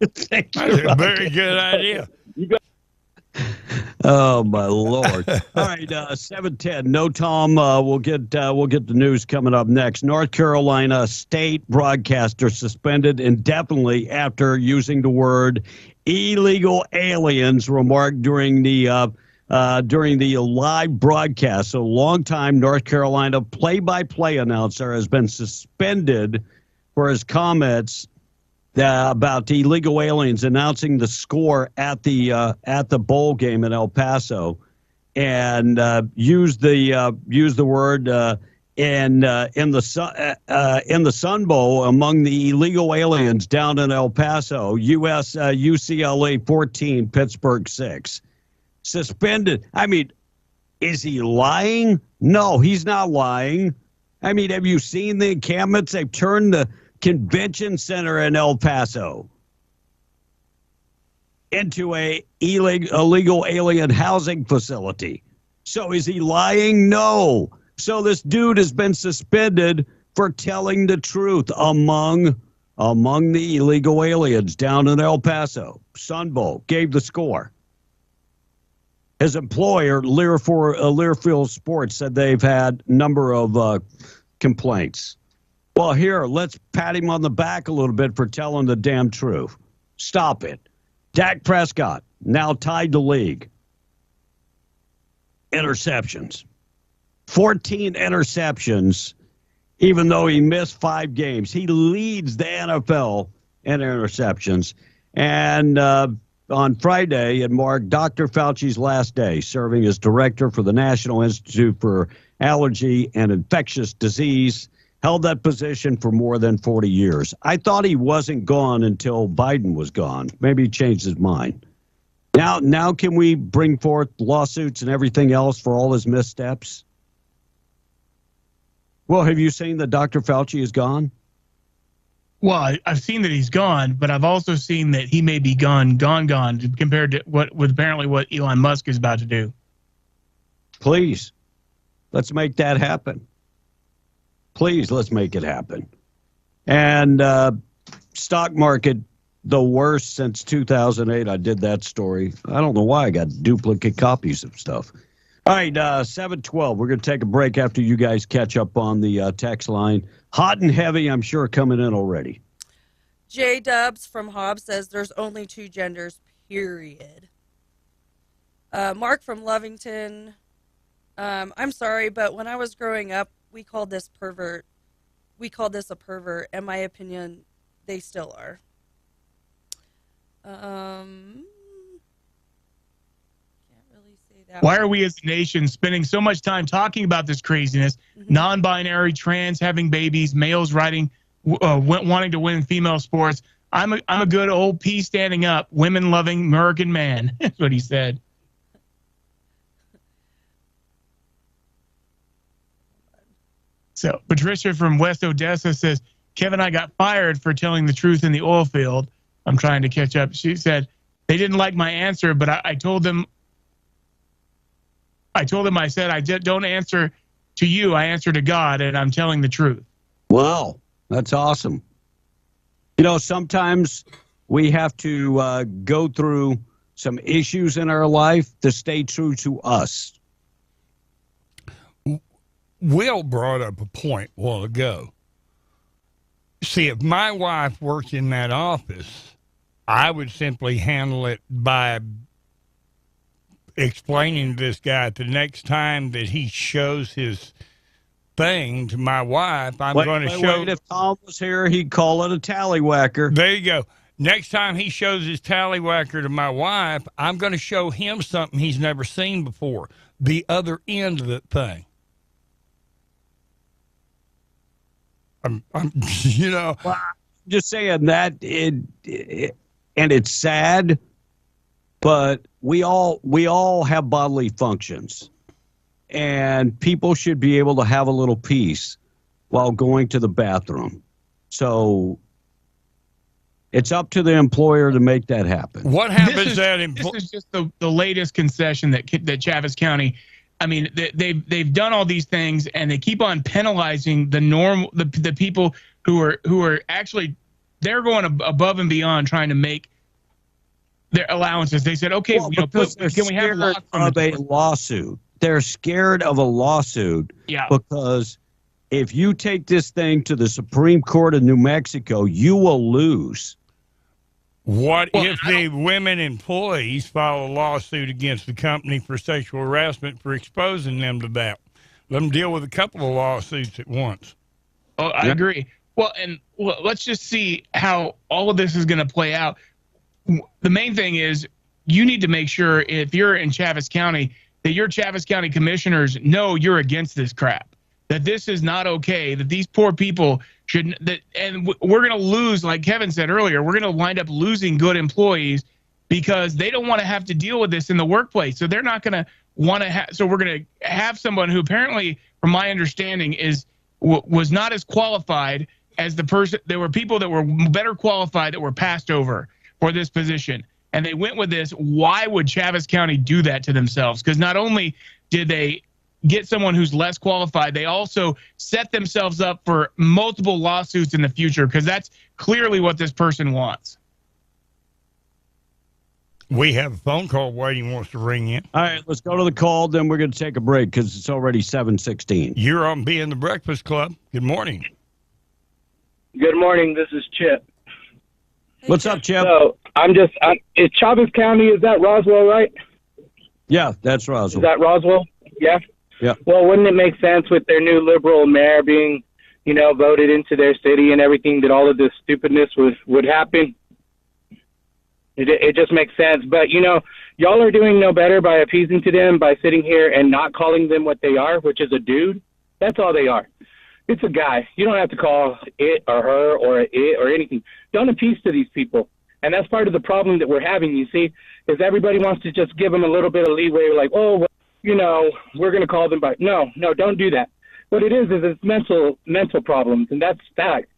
Thank you, That's a very good idea. Oh my Lord! All right, 710. No, Tom. We'll get the news coming up next. North Carolina state broadcaster suspended indefinitely after using the word illegal aliens. Remarked during the live broadcast. So, longtime North Carolina play-by-play announcer has been suspended for his comments about the illegal aliens, announcing the score at the bowl game in El Paso, and used the word in the Sun Bowl among the illegal aliens down in El Paso. UCLA 14, Pittsburgh 6. Suspended. I mean, is he lying? No, he's not lying. I mean, have you seen the encampments? They've turned the convention center in El Paso into a illegal alien housing facility. So is he lying? No. So this dude has been suspended for telling the truth among the illegal aliens down in El Paso. Sun Bowl gave the score. his employer, Learfield Sports, said they've had a number of complaints. Well, here, let's pat him on the back a little bit for telling the damn truth. Stop it. Dak Prescott, now tied the league. Interceptions. 14 interceptions, even though he missed 5 games. He leads the NFL in interceptions. And on Friday, it marked Dr. Fauci's last day, serving as director for the National Institute for Allergy and Infectious Disease. Held that position for more than 40 years. I thought he wasn't gone until Biden was gone. Maybe he changed his mind. Now can we bring forth lawsuits and everything else for all his missteps? Well, have you seen that Dr. Fauci is gone? Well, I've seen that he's gone, but I've also seen that he may be gone compared to what Elon Musk is about to do. Please, let's make that happen. Please, let's make it happen. And stock market, the worst since 2008. I did that story. I don't know why I got duplicate copies of stuff. All right, 7:12. We're going to take a break after you guys catch up on the text line. Hot and heavy, I'm sure, coming in already. J Dubs from Hobbs says there's only 2 genders, period. Mark from Lovington. I'm sorry, but when I was growing up, we called this pervert. We called this a pervert. In my opinion, they still are. Can't really say that. Why are we as a nation spending so much time talking about this craziness? Mm-hmm. Non-binary, trans, having babies, males wanting to win female sports. I'm a good old peace standing up, women loving American man. That's what he said. So Patricia from West Odessa says, Kevin, I got fired for telling the truth in the oil field. I'm trying to catch up. She said, they didn't like my answer, but I told them, I said, I don't answer to you. I answer to God, and I'm telling the truth. Wow, that's awesome. You know, sometimes we have to go through some issues in our life to stay true to us. Will brought up a point a while ago. See, if my wife worked in that office, I would simply handle it by explaining to this guy the next time that he shows his thing to my wife, I'm going to show. If Tom was here, he'd call it a tallywhacker. There you go. Next time he shows his tallywhacker to my wife, I'm going to show him something he's never seen before. The other end of the thing. I'm you know. Well, I'm just saying that and it's sad, but we all have bodily functions, and people should be able to have a little peace while going to the bathroom. So it's up to the employer to make that happen. What happens this is just the latest concession that Chaves County. I mean, they've done all these things, and they keep on penalizing the people who are actually, they're going above and beyond trying to make their allowances. They said, okay, well, can we have a lawsuit? They're scared of a lawsuit, because if you take this thing to the Supreme Court of New Mexico, you will lose. What if the women employees file a lawsuit against the company for sexual harassment for exposing them to that? Let them deal with a couple of lawsuits at once. Oh, I agree. Well, and let's just see how all of this is going to play out. The main thing is you need to make sure if you're in Chaves County that your Chaves County commissioners know you're against this crap, that this is not okay, that these poor people shouldn't, and we're going to lose, like Kevin said earlier, we're going to wind up losing good employees because they don't want to have to deal with this in the workplace. So they're not going to want to have, so we're going to have someone who apparently, from my understanding, was not as qualified as the person. There were people that were better qualified that were passed over for this position. And they went with this. Why would Chaves County do that to themselves? Because not only did they get someone who's less qualified, they also set themselves up for multiple lawsuits in the future, because that's clearly what this person wants. We have a phone call waiting, wants to ring in. All right, let's go to the call. Then we're going to take a break because it's already 7:16. You're on Being the Breakfast Club. Good morning. Good morning. This is Chip. What's up, Chip? So is Chavez County, is that Roswell, right? Yeah, that's Roswell. Is that Roswell? Yeah? Yeah. Well, wouldn't it make sense with their new liberal mayor being, voted into their city and everything, that all of this stupidness would happen? It just makes sense. But, y'all are doing no better by appeasing to them, by sitting here and not calling them what they are, which is a dude. That's all they are. It's a guy. You don't have to call it or her or it or anything. Don't appease to these people. And that's part of the problem that we're having, you see, is everybody wants to just give them a little bit of leeway, like, oh, well, we're going to call them by. No, don't do that. What it is it's mental problems, and that's fact.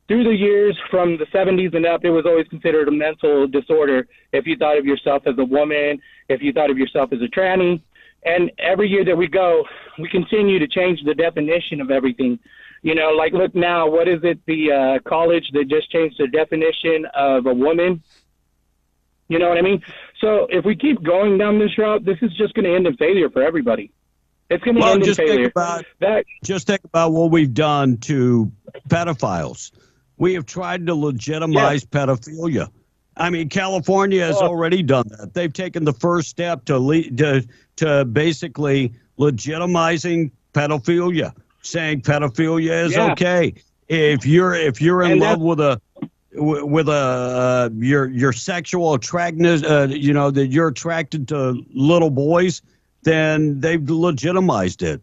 Through the years, from the 70s and up, it was always considered a mental disorder if you thought of yourself as a woman, if you thought of yourself as a tranny. And every year that we go, we continue to change the definition of everything. Like, look now, what is it, the college that just changed the definition of a woman? You know what I mean? So if we keep going down this route, this is just going to end in failure for everybody. It's going to end in failure. Just think about what we've done to pedophiles. We have tried to legitimize pedophilia. I mean, California has already done that. They've taken the first step to basically legitimizing pedophilia, saying pedophilia is okay. If you're in love with your sexual attractiveness, that you're attracted to little boys, then they've legitimized it.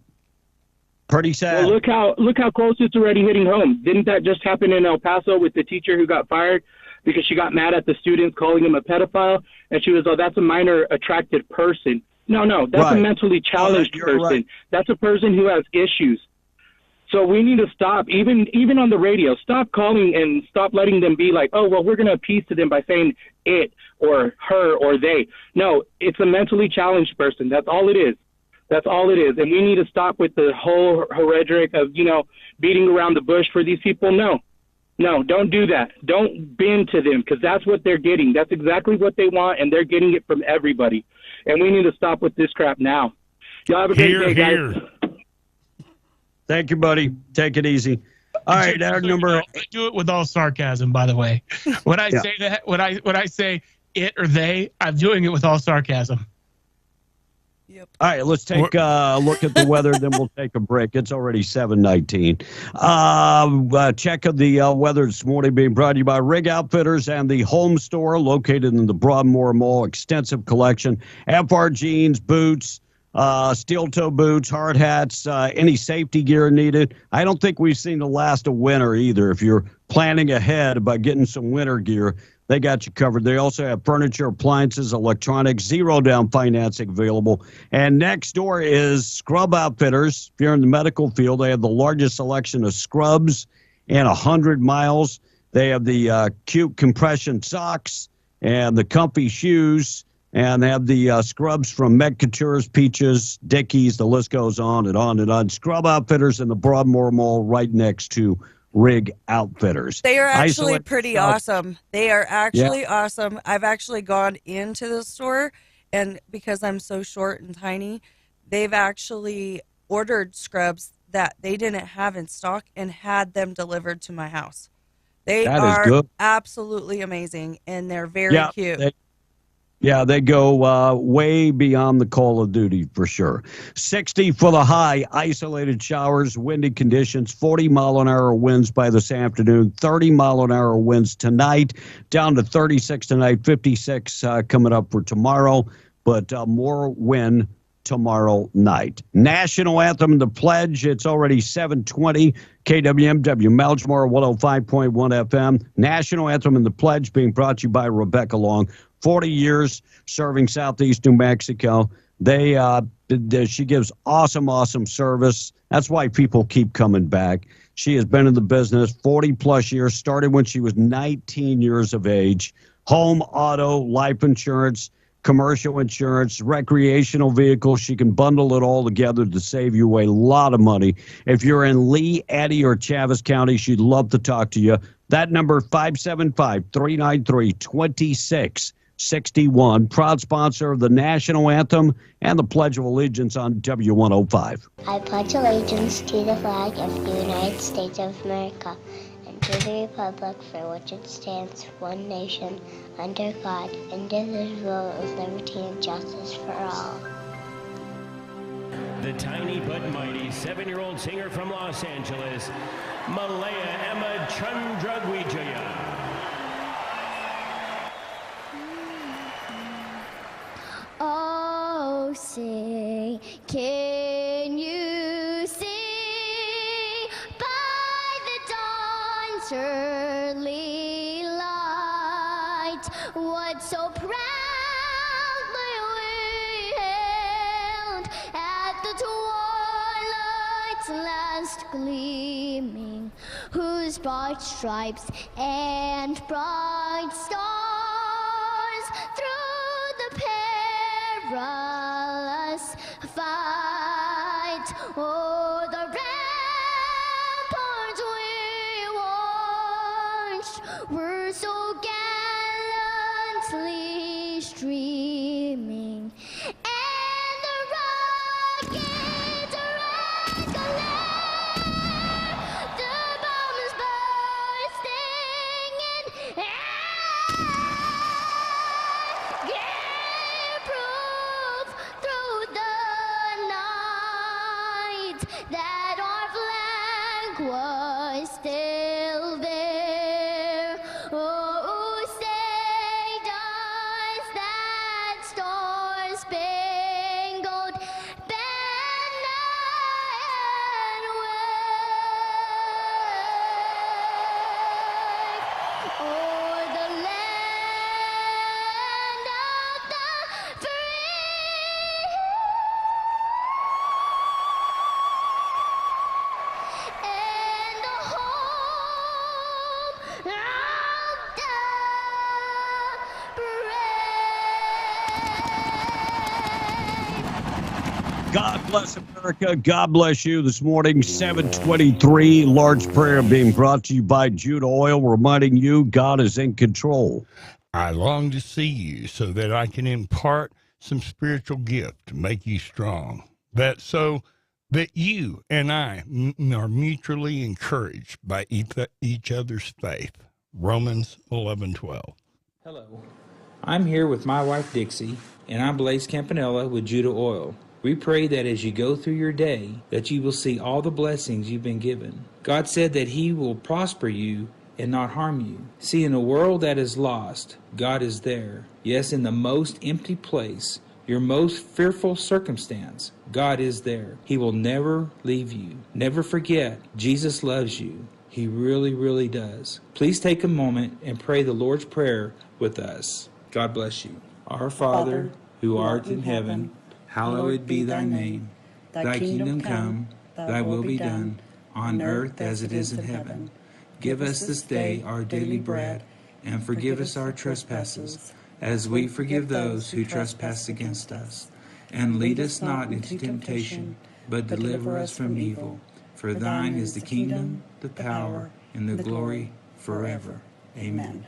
Pretty sad. Well, look how close it's already hitting home. Didn't that just happen in El Paso with the teacher who got fired because she got mad at the students calling him a pedophile, and she was, that's a minor attracted person. No, that's a mentally challenged person. Right. That's a person who has issues. So we need to stop, even on the radio, stop calling and stop letting them be like, oh, well, we're going to appease to them by saying it or her or they. No, it's a mentally challenged person. That's all it is. That's all it is. And we need to stop with the whole rhetoric of, beating around the bush for these people. No, don't do that. Don't bend to them, because that's what they're getting. That's exactly what they want, and they're getting it from everybody. And we need to stop with this crap now. Y'all have a great day, guys. Thank you, buddy. Take it easy. All right, our number. I do it with all sarcasm, by the way. When I say that, when I say it or they, I'm doing it with all sarcasm. Yep. All right, let's take a look at the weather, then we'll take a break. It's already 7:19. Check of the weather this morning being brought to you by Rig Outfitters and the Home Store located in the Broadmoor Mall. Extensive collection. FR jeans, boots, steel toe boots, hard hats, any safety gear needed. I don't think we've seen the last of winter either. If you're planning ahead about getting some winter gear, they got you covered. They also have furniture, appliances, electronics, zero down financing available. And next door is Scrub Outfitters. If you're in the medical field, they have the largest selection of scrubs in 100 miles. They have the cute compression socks and the comfy shoes. And they have the scrubs from Medcouture's, Peaches, Dickies. The list goes on and on and on. Scrub Outfitters in the Broadmoor Mall right next to Rig Outfitters. They are actually pretty awesome. They are actually awesome. I've actually gone into the store, and because I'm so short and tiny, they've actually ordered scrubs that they didn't have in stock and had them delivered to my house. They are absolutely amazing, and they're very cute. They go way beyond the Call of Duty for sure. 60 for the high, isolated showers, windy conditions, 40-mile-an-hour winds by this afternoon, 30-mile-an-hour winds tonight, down to 36 tonight, 56 coming up for tomorrow, but more wind tomorrow night. National Anthem and the Pledge, it's already 7:20. KWMW, Malchmore 105.1 FM. National Anthem and the Pledge being brought to you by Rebecca Long. 40 years serving Southeast New Mexico. She gives awesome service. That's why people keep coming back. She has been in the business 40-plus years, started when she was 19 years of age. Home, auto, life insurance, commercial insurance, recreational vehicles. She can bundle it all together to save you a lot of money. If you're in Lee, Eddy, or Chaves County, she'd love to talk to you. That number, 575-393-2600. 61, proud sponsor of the national anthem and the Pledge of Allegiance on W105. I pledge allegiance to the flag of the United States of America and to the republic for which it stands, one nation, under God, indivisible, with liberty and justice for all. The tiny but mighty 7-year-old singer from Los Angeles, Malaya Emma Chandragwijaya. Oh, say, can you see by the dawn's early light what so proudly we hailed at the twilight's last gleaming, whose bright stripes and bright stars through the perilous fight, oh, the ramparts we watched were so gallantly streaming, and the rockets red glare, the bombs bursting in air, gave proof through the night that our flag was still there. Oh, say does that star-spangled banner wave o'er the land of the free and the home of the brave. God bless America. God bless you this morning. 723, large prayer being brought to you by Judah Oil, reminding you God is in control. I long to see you so that I can impart some spiritual gift to make you strong. So that you and I are mutually encouraged by each other's faith. Romans 11:12. Hello, I'm here with my wife Dixie, and I'm Blaze Campanella with Judah Oil. We pray that as you go through your day, that you will see all the blessings you've been given. God said that He will prosper you and not harm you. See, in a world that is lost, God is there. Yes, in the most empty place, your most fearful circumstance, God is there. He will never leave you. Never forget, Jesus loves you. He really, really does. Please take a moment and pray the Lord's Prayer with us. God bless you. Our Father, who art in heaven, hallowed be thy name. Thy kingdom come, thy will be done, on earth as it is in heaven. Give us this day our daily bread, and forgive us our trespasses, as we forgive those who trespass against us. And lead us not into temptation, but deliver us from evil. For thine is the kingdom, the power, and the glory forever. Amen.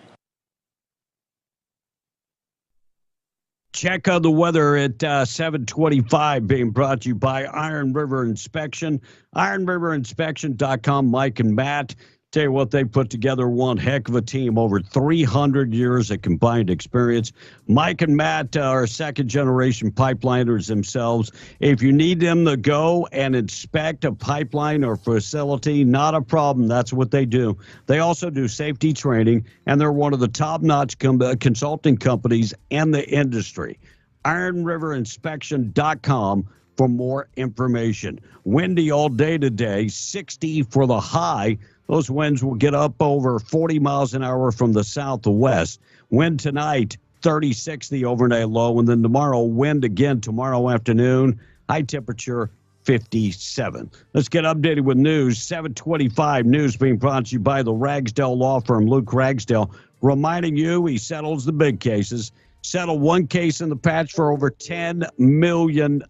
Check on the weather at 725, being brought to you by Iron River Inspection. IronRiverInspection.com. Mike and Matt, tell you what, they put together one heck of a team, over 300 years of combined experience. Mike and Matt are second-generation pipeliners themselves. If you need them to go and inspect a pipeline or facility, not a problem. That's what they do. They also do safety training, and they're one of the top-notch consulting companies in the industry. IronRiverInspection.com for more information. Windy all day today, 60 for the high. Those winds will get up over 40 miles an hour from the south to west. Wind tonight, 36 the overnight low. And then tomorrow, wind again tomorrow afternoon. High temperature, 57. Let's get updated with news. 725 news being brought to you by the Ragsdale Law Firm, Luke Ragsdale, reminding you he settles the big cases. Settled one case in the patch for over $10 million.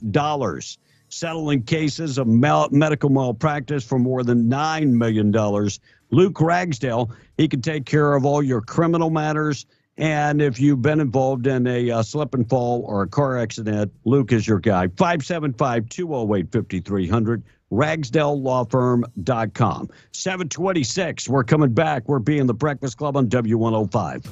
Settling cases of medical malpractice for more than $9 million. Luke Ragsdale, he can take care of all your criminal matters And if you've been involved in a slip and fall or a car accident, Luke is your guy. 575-208-5300, RagsdaleLawFirm.com. 726, we're coming back. We're being the Breakfast Club on W105.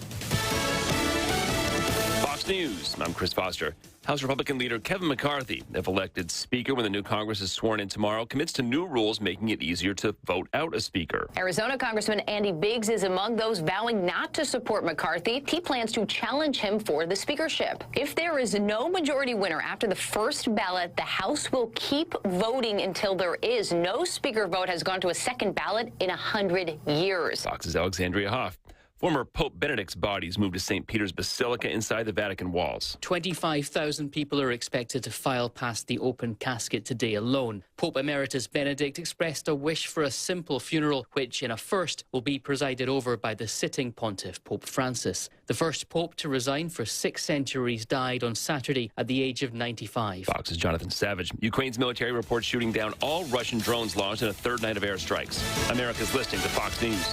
Fox News, I'm Chris Foster. House Republican leader Kevin McCarthy, if elected Speaker when the new Congress is sworn in tomorrow, commits to new rules making it easier to vote out a Speaker. Arizona Congressman Andy Biggs is among those vowing not to support McCarthy. He plans to challenge him for the speakership. If there is no majority winner after the first ballot, the House will keep voting until there is. No Speaker vote has gone to a second ballot in 100 years. Fox's Alexandria Hoff. Former Pope Benedict's bodies moved to St. Peter's Basilica inside the Vatican walls. 25,000 people are expected to file past the open casket today alone. Pope Emeritus Benedict expressed a wish for a simple funeral, which in a first will be presided over by the sitting pontiff, Pope Francis. The first pope to resign for 6 centuries died on Saturday at the age of 95. Fox's Jonathan Savage. Ukraine's military reports shooting down all Russian drones launched in a third night of airstrikes. America's listening to Fox News.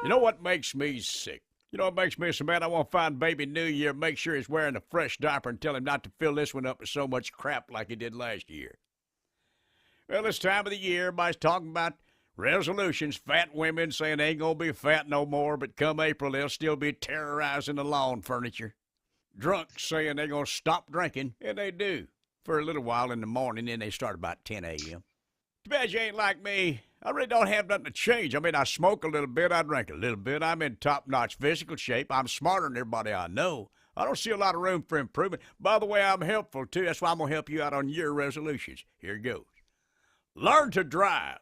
You know what makes me sick? You know what makes me so mad? I want to find baby New Year, make sure he's wearing a fresh diaper, and tell him not to fill this one up with so much crap like he did last year. Well, this time of the year, everybody's talking about resolutions, fat women saying they ain't going to be fat no more, but come April, they'll still be terrorizing the lawn furniture. Drunks saying they're going to stop drinking, and they do, for a little while in the morning, then they start about 10 a.m. Too bad you ain't like me. I really don't have nothing to change. I mean, I smoke a little bit, I drink a little bit. I'm in top-notch physical shape. I'm smarter than everybody I know. I don't see a lot of room for improvement. By the way, I'm helpful, too. That's why I'm going to help you out on your resolutions. Here it goes. Learn to drive.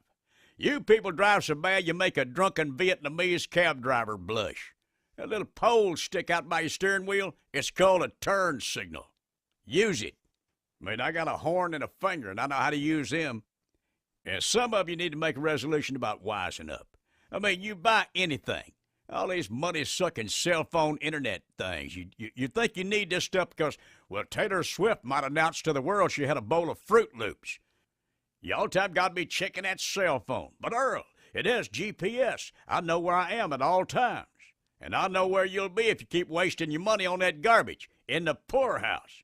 You people drive so bad you make a drunken Vietnamese cab driver blush. That little pole stick out by your steering wheel, it's called a turn signal. Use it. I mean, I got a horn and a finger, and I know how to use them. And some of you need to make a resolution about wising up. I mean, you buy anything. All these money-sucking cell phone internet things. You think you need this stuff because, well, Taylor Swift might announce to the world she had a bowl of Fruit Loops. You all the time got to be checking that cell phone. But, Earl, it has GPS. I know where I am at all times. And I know where you'll be if you keep wasting your money on that garbage in the poorhouse.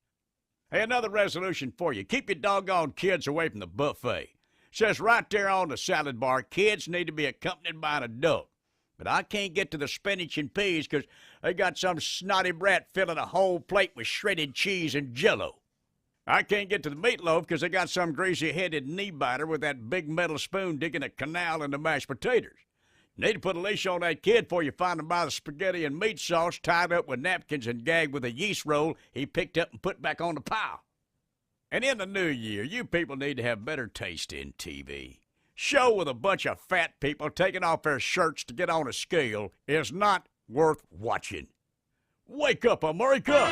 Hey, another resolution for you. Keep your doggone kids away from the buffet. Says right there on the salad bar, kids need to be accompanied by an adult. But I can't get to the spinach and peas because they got some snotty brat filling a whole plate with shredded cheese and Jell-O. I can't get to the meatloaf because they got some greasy-headed knee-biter with that big metal spoon digging a canal in the mashed potatoes. You need to put a leash on that kid before you find him by the spaghetti and meat sauce tied up with napkins and gagged with a yeast roll he picked up and put back on the pile. And in the new year, you people need to have better taste in TV. Show with a bunch of fat people taking off their shirts to get on a scale is not worth watching. Wake up, America!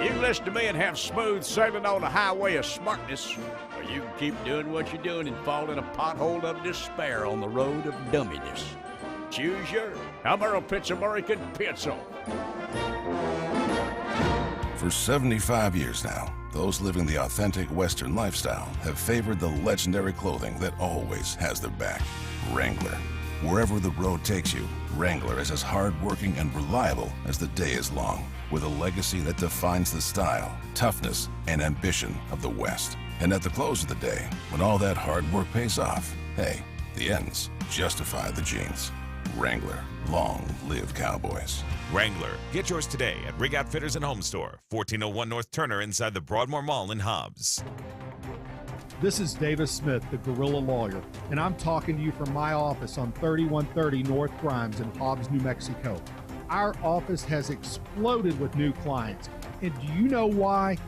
You can listen to me and have smooth sailing on the highway of smartness, or you can keep doing what you're doing and fall in a pothole of despair on the road of dumminess. Choose yours. I'm Earl Pitts, American Pizza. For 75 years now, those living the authentic Western lifestyle have favored the legendary clothing that always has their back. Wrangler. Wherever the road takes you, Wrangler is as hard-working and reliable as the day is long, with a legacy that defines the style, toughness, and ambition of the West. And at the close of the day, when all that hard work pays off, hey, the ends justify the jeans. Wrangler. Long live Cowboys. Wrangler. Get yours today at Rig Outfitters and Home Store, 1401 North Turner inside the Broadmoor Mall in Hobbs. This is Davis Smith, the Guerrilla Lawyer, and I'm talking to you from my office on 3130 North Grimes in Hobbs, New Mexico. Our office has exploded with new clients. And do you know why?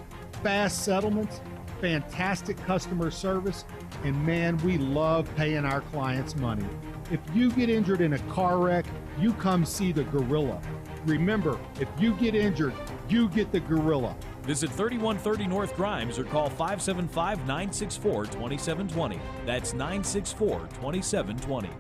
Fast settlements, fantastic customer service, and man, we love paying our clients money. If you get injured in a car wreck, you come see the Gorilla. Remember, if you get injured, you get the Gorilla. Visit 3130 North Grimes or call 575-964-2720. That's 964-2720.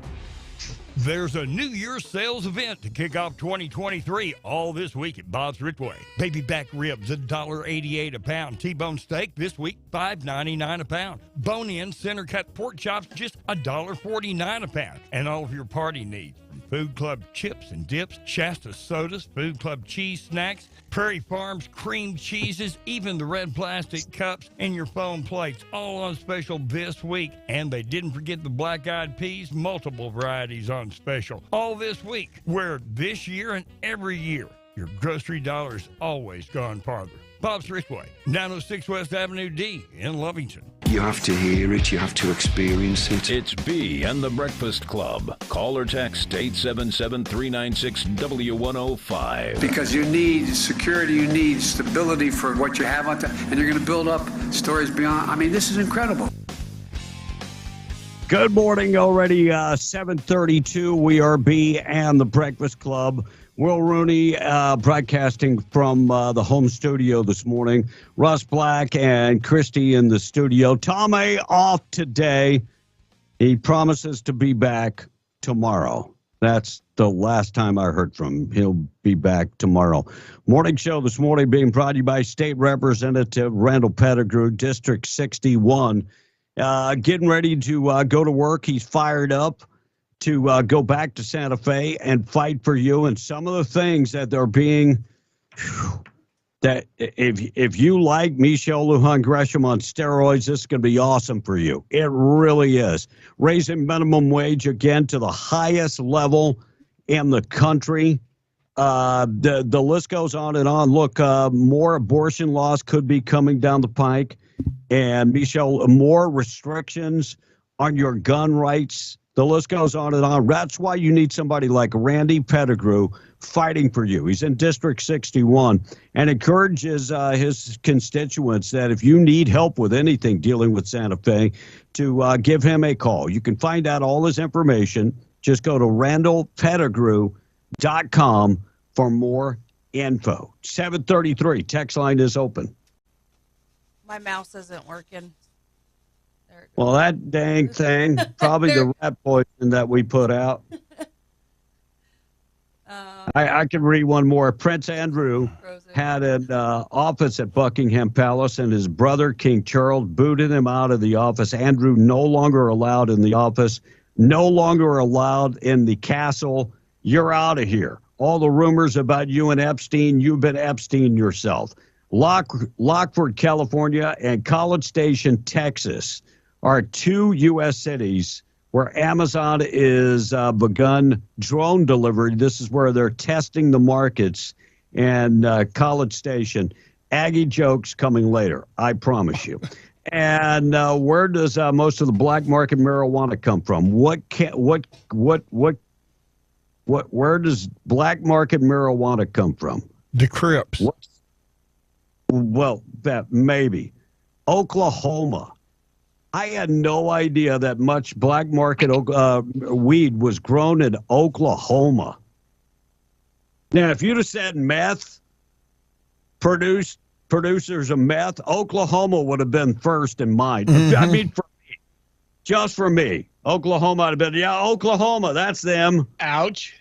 There's a New Year's sales event to kick off 2023 all this week at Bob's Ridgeway. Baby back ribs, $1.88 a pound. T-bone steak this week, $5.99 a pound. Bone-in center cut pork chops, just $1.49 a pound. And all of your party needs, from Food Club chips and dips, Shasta sodas, Food Club cheese snacks, Prairie Farms cream cheeses, even the red plastic cups and your foam plates, all on special this week. And they didn't forget the black-eyed peas, multiple varieties on special. All this week, where this year and every year, your grocery dollar's always gone farther. Bob's Ridgeway, 906 West Avenue D in Lovington. You have to hear it, you have to experience it. It's B and the Breakfast Club. Call or text 877-396-W105. Because you need security, you need stability for what you have out there, and you're going to build up stories beyond. I mean, this is incredible. Good morning, already 7:32. We are B and the Breakfast Club. Will Rooney broadcasting from the home studio this morning. Russ Black and Christy in the studio. Tom A. off today. He promises to be back tomorrow. That's the last time I heard from him. He'll be back tomorrow. Morning show this morning being brought to you by State Representative Randall Pettigrew, District 61. Getting ready to go to work. He's fired up to go back to Santa Fe and fight for you. And some of the things that they're being, that if you like Michelle Lujan Gresham on steroids, this is going to be awesome for you. It really is. Raising minimum wage again to the highest level in the country. The list goes on and on. Look, more abortion laws could be coming down the pike. And Michelle, more restrictions on your gun rights. The list goes on and on. That's why you need somebody like Randy Pettigrew fighting for you. He's in District 61 and encourages his constituents that if you need help with anything dealing with Santa Fe, to give him a call. You can find out all his information. Just go to randallpettigrew.com for more info. 7:33. Text line is open. My mouse isn't working. Well, that dang thing, probably the rat poison that we put out. I can read one more. Prince Andrew had an office at Buckingham Palace, and his brother, King Charles, booted him out of the office. Andrew no longer allowed in the office, no longer allowed in the castle. You're out of here. All the rumors about you and Epstein, you've been Epstein yourself. Lockford, California, and College Station, Texas, are two U.S. cities where Amazon is begun drone delivery. This is where they're testing the markets. And College Station, Aggie jokes coming later, I promise you. And where does most of the black market marijuana come from? Where does black market marijuana come from? The Crips. Well, that maybe. Oklahoma. I had no idea that much black market weed was grown in Oklahoma. Now, if you'd have said meth, producers of meth, Oklahoma would have been first in mind. I mean, for me, just for me, Oklahoma would have been, yeah, Oklahoma, that's them. Ouch.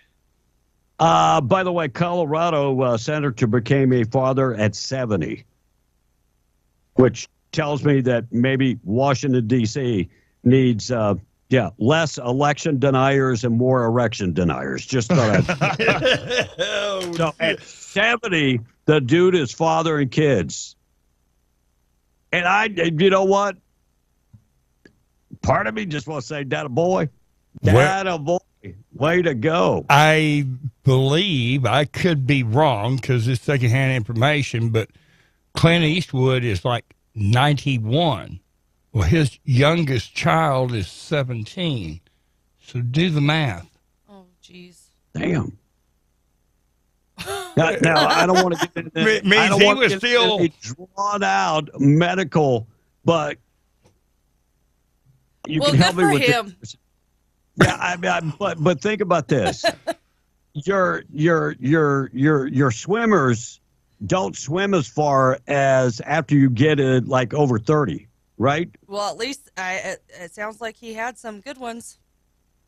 By the way, Colorado senator became a father at 70, which tells me that maybe Washington, D.C. needs, less election deniers and more erection deniers. Just thought so at 70, the dude is father and kids. And you know what? Part of me just wants to say, that a boy. That a boy. Way to go. I believe, I could be wrong because it's secondhand information, but Clint Eastwood is like 91. Well, his youngest child is 17. So do the math. Oh, jeez. Damn. Now, I don't want to get into it. Means he was still drawn out medical, but you can help me with him. Yeah, but think about this. Your swimmers don't swim as far as after you get it like over 30, right? Well, at least it sounds like he had some good ones.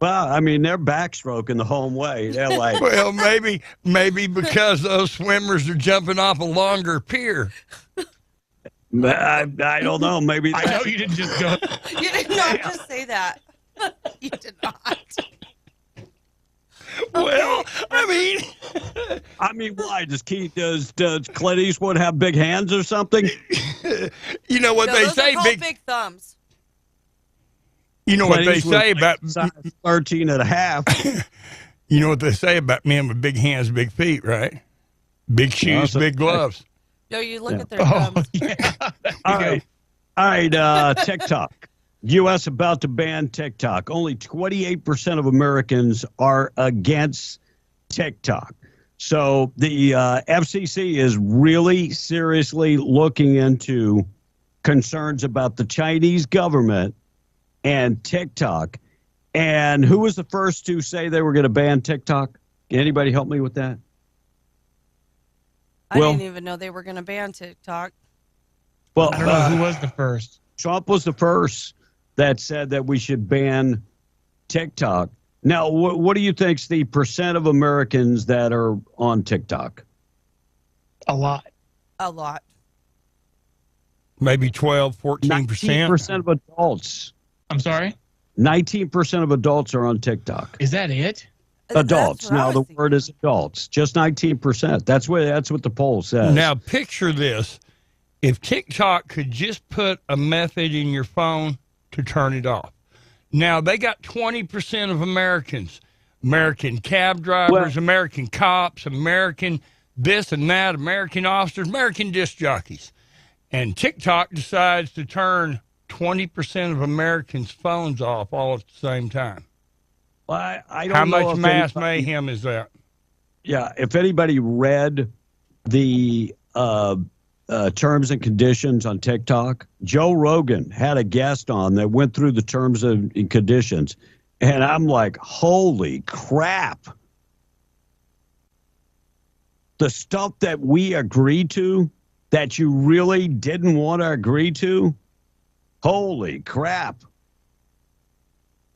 Well, I mean, they're backstroking the home way. They're like, well, maybe because those swimmers are jumping off a longer pier. I don't know. Maybe I know you didn't just go. You did not just say that. You did not. Well, I mean, why does Clint Eastwood have big hands or something? You know what No, they those say, are called big thumbs. You know what they say about 13 and a half. You know what they say about men with big hands, big feet, right? Big shoes, big gloves. No, you look at their thumbs. All right, TikTok. U.S. about to ban TikTok. Only 28% of Americans are against TikTok. So the FCC is really seriously looking into concerns about the Chinese government and TikTok. And who was the first to say they were going to ban TikTok? Anybody help me with that? I didn't even know they were going to ban TikTok. Well, I don't know who was the first. Trump was the first that said that we should ban TikTok. Now, what do you think's the percent of Americans that are on TikTok? A lot. A lot. Maybe 12, 14%. 19% of adults. I'm sorry? 19% of adults are on TikTok. Is that it? Adults. Now, the word is adults. Just 19%. That's what the poll says. Now, picture this. If TikTok could just put a method in your phone to turn it off. Now, they got 20% of Americans. American cab drivers, American cops, American this and that, American officers, American disc jockeys. And TikTok decides to turn 20% of Americans' phones off all at the same time. Well, I don't How know much if mass anybody, mayhem is that? Yeah, if anybody read the terms and conditions on TikTok, Joe Rogan had a guest on that went through the terms and conditions, and I'm like, holy crap. The stuff that we agreed to that you really didn't want to agree to, holy crap.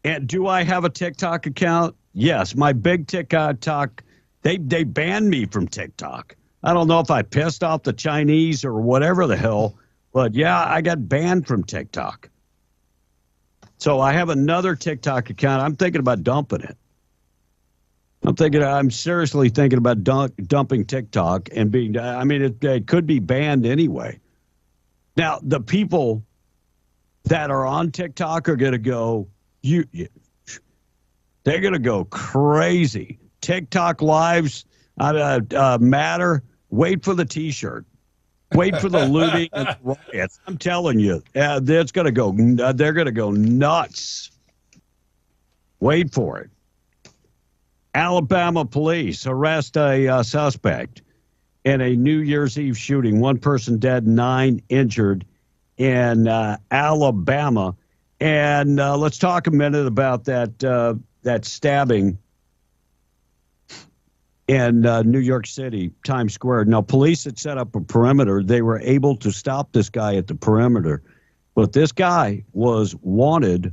And do I have a TikTok account? Yes, my big TikTok, they banned me from TikTok. I don't know if I pissed off the Chinese or whatever the hell, but yeah, I got banned from TikTok. So I have another TikTok account. I'm thinking about dumping it. I'm seriously thinking about dumping TikTok and being, I mean, it could be banned anyway. Now, the people that are on TikTok are going to go, they're going to go crazy. TikTok lives matter. Wait for the T-shirt. Wait for the looting and the riots. I'm telling you, they're going to go nuts. Wait for it. Alabama police arrest a suspect in a New Year's Eve shooting. 1 person dead, 9 injured in Alabama. And let's talk a minute about that stabbing in New York City, Times Square. Now, police had set up a perimeter. They were able to stop this guy at the perimeter. But this guy was wanted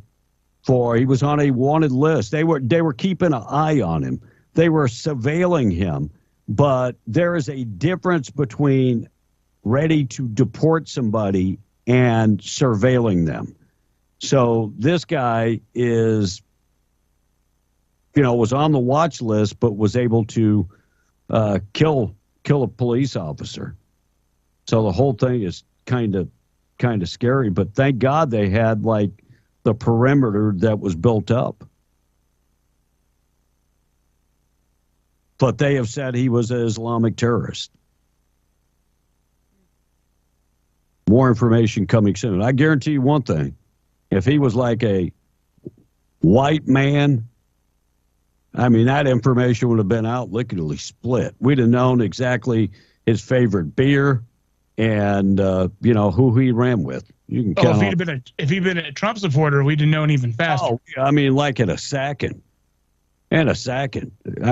he was on a wanted list. They were keeping an eye on him. They were surveilling him. But there is a difference between ready to deport somebody and surveilling them. So this guy was on the watch list, but was able to kill a police officer. So the whole thing is kind of scary. But thank God they had like the perimeter that was built up. But they have said he was an Islamic terrorist. More information coming soon. I guarantee you one thing. If he was like a white man, I mean, that information would have been out lickety split. We'd have known exactly his favorite beer and, who he ran with. You can count if he'd been a Trump supporter, we'd have known even faster. Oh, I mean, like in a second. I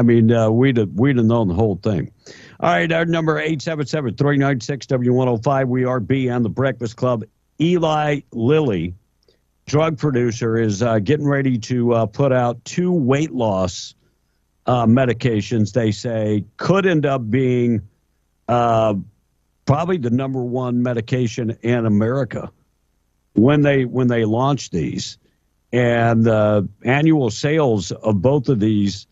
mean, we'd have known the whole thing. All right, our number 877-396-W105. We are B on the Breakfast Club. Eli Lilly drug producer, is getting ready to put out 2 weight loss medications. They say could end up being probably the #1 medication in America when they launch these. And annual sales of both of these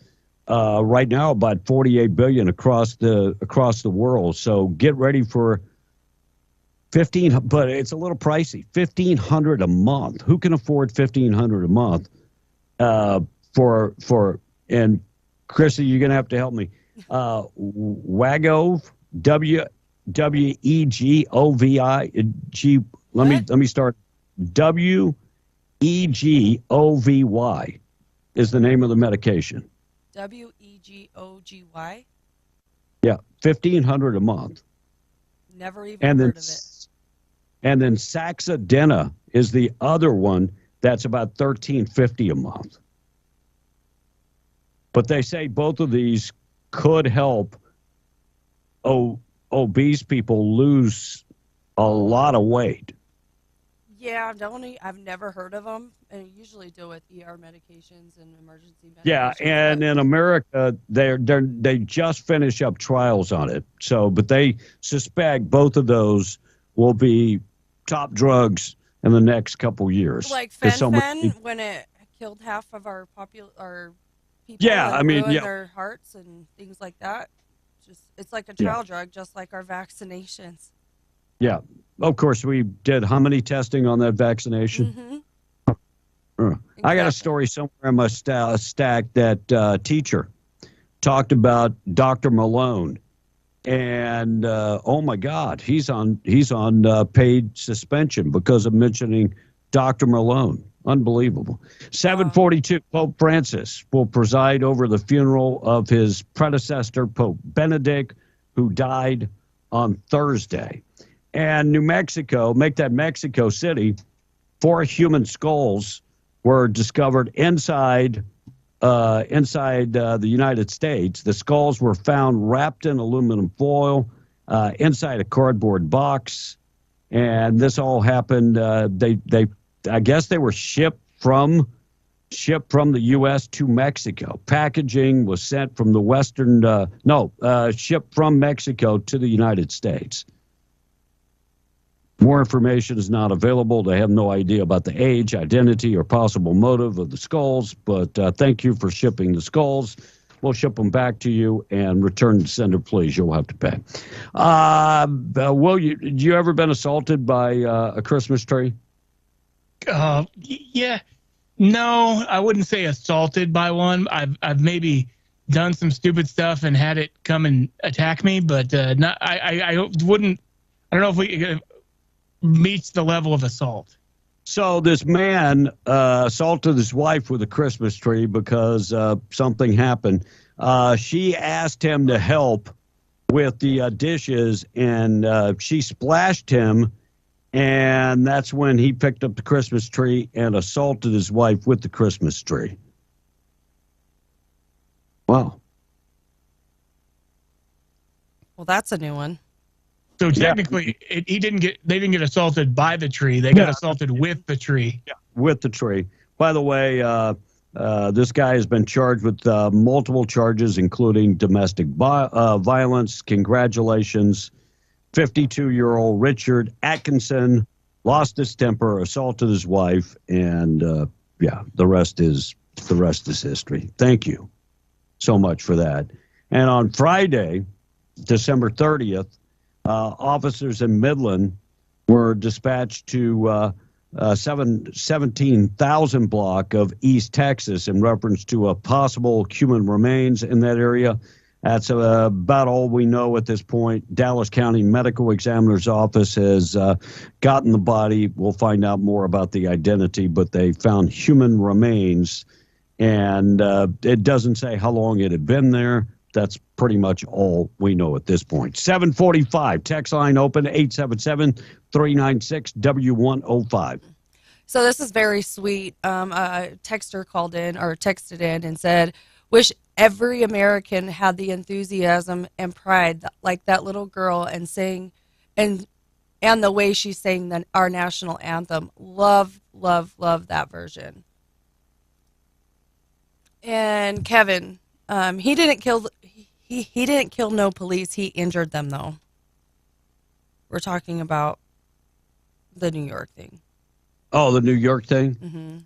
right now about $48 billion across the world. So get ready for 15, but it's a little pricey. $1,500 a month. Who can afford $1,500 a month? And Chrissy, you're gonna have to help me. Wegovy, WEGOVI. Let me start. WEGOVY is the name of the medication. WEGOGY. Yeah, $1,500 a month. Never even heard of it. And then Saxadena is the other one that's about $1,350 a month. But they say both of these could help obese people lose a lot of weight. Yeah, I've never heard of them, and I usually deal with ER medications and emergency medications. Yeah, and in America, they just finish up trials on it. So, but they suspect both of those will be top drugs in the next couple years. Like fen-phen, when it killed half of our people. Yeah, I mean, yeah, their hearts and things like that. It's like a trial drug, just like our vaccinations. Yeah. Of course, we did how many testing on that vaccination? Mm-hmm. I got a story somewhere in my stack that teacher talked about Dr. Malone. And, oh, my God, he's on paid suspension because of mentioning Dr. Malone. Unbelievable. 742, Pope Francis will preside over the funeral of his predecessor, Pope Benedict, who died on Thursday. And New Mexico, make that Mexico City, 4 human skulls were discovered inside the United States. The skulls were found wrapped in aluminum foil inside a cardboard box. And this all happened, I guess they were shipped from the U.S. to Mexico. Packaging was sent from the shipped from Mexico to the United States. More information is not available. They have no idea about the age, identity, or possible motive of the skulls, but thank you for shipping the skulls. We'll ship them back to you and return to sender, please. You'll have to pay. Did you ever been assaulted by a Christmas tree? Yeah. No, I wouldn't say assaulted by one. I've maybe done some stupid stuff and had it come and attack me, but not. I wouldn't. I don't know if we meets the level of assault. So this man assaulted his wife with a Christmas tree because something happened. She asked him to help with the dishes, and she splashed him. And that's when he picked up the Christmas tree and assaulted his wife with the Christmas tree. Wow. Well, that's a new one. So technically, they didn't get assaulted by the tree. They got assaulted with the tree. Yeah, with the tree. By the way, this guy has been charged with multiple charges, including domestic violence. Congratulations. 52-year-old Richard Atkinson lost his temper, assaulted his wife, and the rest is history. Thank you so much for that. And on Friday, December 30th, officers in Midland were dispatched to 17,000 block of East Texas in reference to a possible human remains in that area. That's about all we know at this point. Dallas County Medical Examiner's Office has gotten the body. We'll find out more about the identity, but they found human remains, and it doesn't say how long it had been there. That's pretty much all we know at this point. 745, text line open, 877-396-W105. So this is very sweet. A texter called in or texted in and said, wish every American had the enthusiasm and pride like that little girl and And the way she sang our national anthem. Love, love, love that version. And Kevin, he didn't kill no police. He injured them, though. We're talking about the New York thing. Oh, the New York thing? Mm-hmm.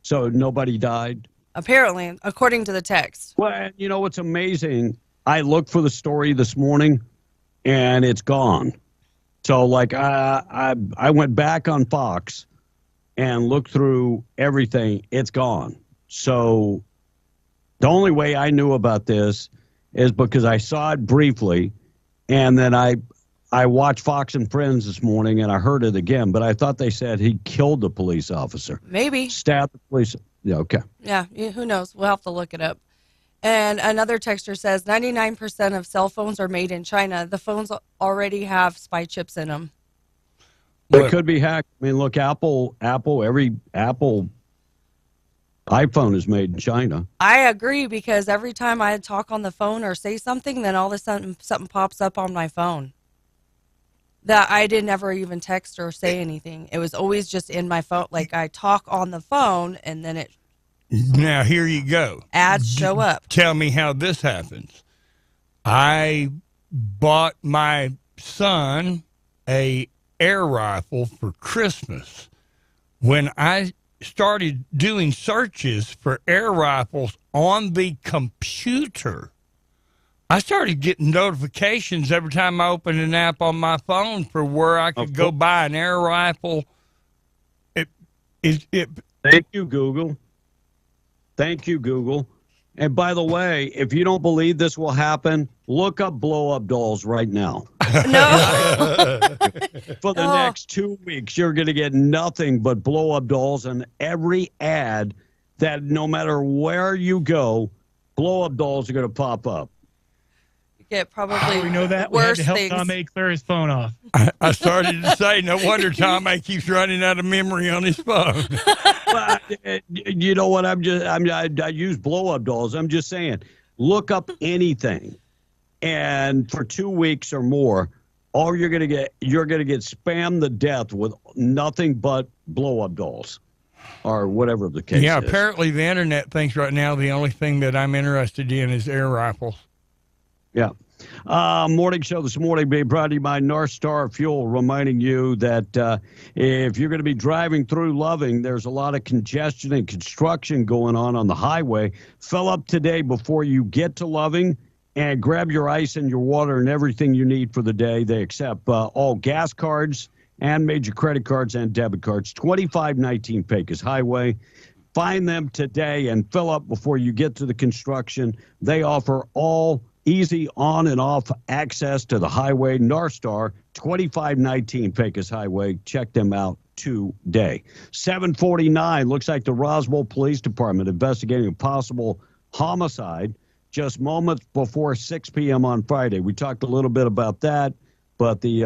So nobody died? Apparently, according to the text. Well, you know what's amazing? I looked for the story this morning, and it's gone. So, like, I went back on Fox and looked through everything. It's gone. So the only way I knew about this is because I saw it briefly, and then I watched Fox and Friends this morning, and I heard it again. But I thought they said he killed the police officer. Maybe. Stabbed the police. Yeah, okay. Yeah, who knows? We'll have to look it up. And another texter says 99% of cell phones are made in China. The phones already have spy chips in them. It could be hacked. I mean, look, every Apple iPhone is made in China. I agree, because every time I talk on the phone or say something, then all of a sudden something pops up on my phone that I didn't ever even text or say anything. It was always just in my phone. Like, I talk on the phone, and then it. Now, here you go. Ads show up. Tell me how this happens. I bought my son a air rifle for Christmas. When I started doing searches for air rifles on the computer, I started getting notifications every time I opened an app on my phone for where I could go buy an air rifle. Thank you, Google. Thank you, Google. And by the way, if you don't believe this will happen, look up blow-up dolls right now. No. For the next 2 weeks, you're going to get nothing but blow-up dolls, and every ad that no matter where you go, blow-up dolls are going to pop up. Get probably we know that. We had worse to help things. Tom A clear his phone off. I started to say, no wonder Tom A keeps running out of memory on his phone. Well, you know what? I use blow-up dolls. I'm just saying, look up anything, and for 2 weeks or more, all you're going to get spammed to death with nothing but blow-up dolls, or whatever the case is. Yeah, apparently the internet thinks right now the only thing that I'm interested in is air rifles. Yeah. Morning show this morning being brought to you by North Star Fuel, reminding you that if you're going to be driving through Loving, there's a lot of congestion and construction going on the highway. Fill up today before you get to Loving and grab your ice and your water and everything you need for the day. They accept all gas cards and major credit cards and debit cards. 2519 Pecos Highway. Find them today and fill up before you get to the construction. They offer all easy on and off access to the highway. North Star, 2519 Pecos Highway. Check them out today. 7:49, looks like the Roswell Police Department investigating a possible homicide just moments before 6 p.m. on Friday. We talked a little bit about that, but the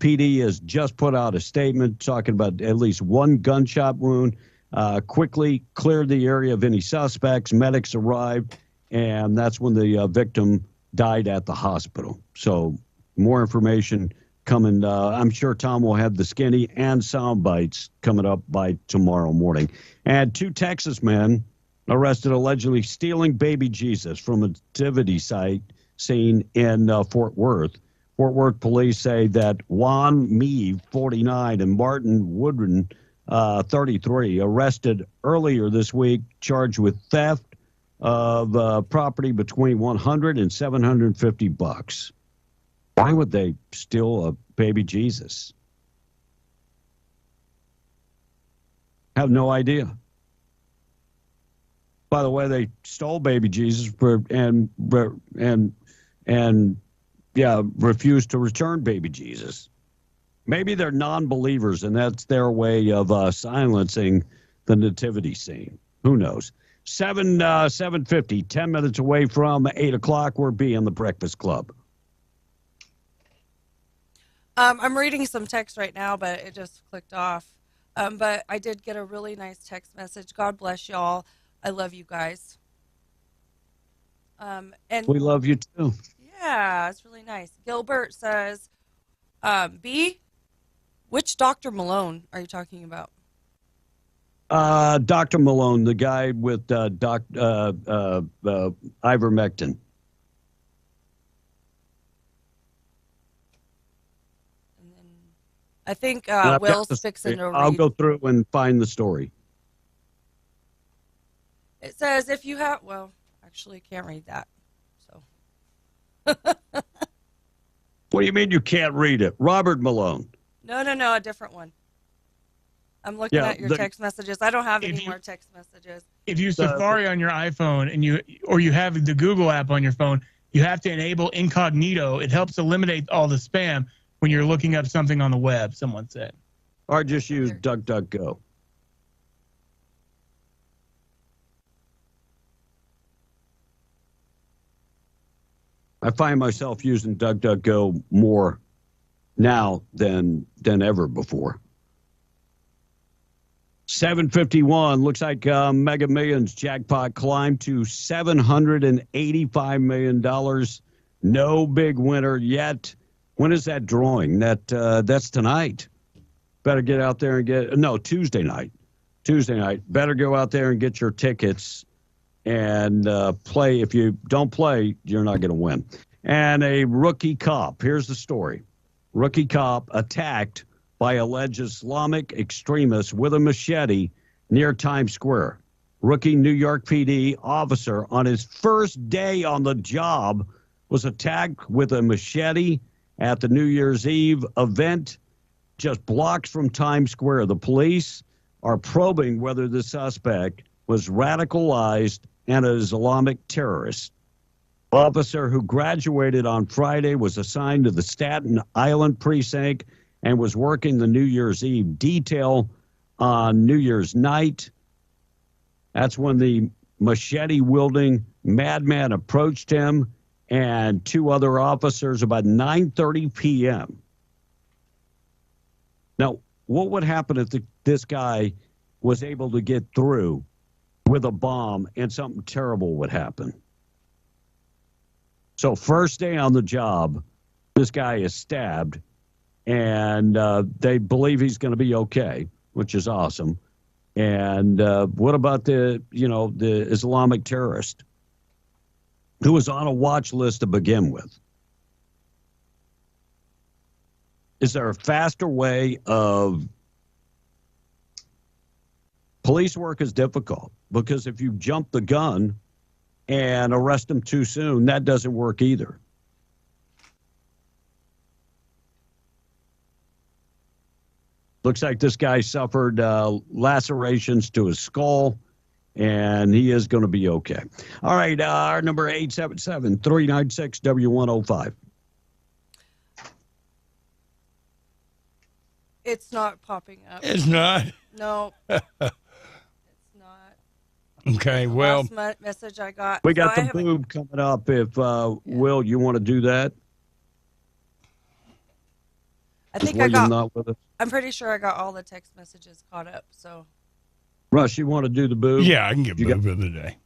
PD has just put out a statement talking about at least one gunshot wound, quickly cleared the area of any suspects. Medics arrived, and that's when the victim died at the hospital. So more information coming. I'm sure Tom will have the skinny and sound bites coming up by tomorrow morning. And 2 Texas men arrested allegedly stealing baby Jesus from a nativity site scene in Fort Worth. Fort Worth police say that Juan Meave, 49, and Martin Woodron, 33, arrested earlier this week, charged with theft of property between $100 and $750. Why would they steal a baby Jesus? Have no idea. By the way, they stole baby Jesus and refused to return baby Jesus. Maybe they're non-believers, and that's their way of silencing the nativity scene. Who knows? 7:50, 10 minutes away from 8 o'clock. We're being the Breakfast Club. I'm reading some text right now, but it just clicked off. But I did get a really nice text message. God bless y'all. I love you guys. And we love you too. Yeah, it's really nice. Gilbert says, B, which Dr. Malone are you talking about? Dr. Malone, the guy with ivermectin. I think Will's fixing to read. I'll go through and find the story. It says if you have, well, actually can't read that. So. What do you mean you can't read it? Robert Malone. No, a different one. I'm looking at your text messages. I don't have any more text messages. If you Safari on your iPhone and you have the Google app on your phone, you have to enable incognito. It helps eliminate all the spam when you're looking up something on the web, someone said. Or just use DuckDuckGo. I find myself using DuckDuckGo more now than ever before. 751 looks like Mega Millions jackpot climbed to $785 million. No big winner yet. When is that drawing? That's tonight. Better get out there and Tuesday night. Tuesday night. Better go out there and get your tickets and play. If you don't play, you're not going to win. And a rookie cop. Here's the story. Rookie cop attacked by alleged Islamic extremists with a machete near Times Square. Rookie New York PD officer on his first day on the job was attacked with a machete at the New Year's Eve event just blocks from Times Square. The police are probing whether the suspect was radicalized and an Islamic terrorist. Officer who graduated on Friday was assigned to the Staten Island precinct and was working the New Year's Eve detail on New Year's night. That's when the machete-wielding madman approached him and two other officers about 9:30 p.m. Now, what would happen if this guy was able to get through with a bomb and something terrible would happen? So first day on the job, this guy is stabbed, and they believe he's going to be okay, which is awesome. And what about the Islamic terrorist who was on a watch list to begin with? Is there a faster way of... Police work is difficult because if you jump the gun and arrest them too soon, that doesn't work either. Looks like this guy suffered lacerations to his skull, and he is going to be okay. All right, our number 877-396-W105. It's not popping up. It's not? No. It's not. Okay, well. Last message I got. We got the boob coming up. If, Will, you want to do that? I think I got. I'm pretty sure I got all the text messages caught up. So, Russ, you want to do the boob? Yeah, I can get boob of the day.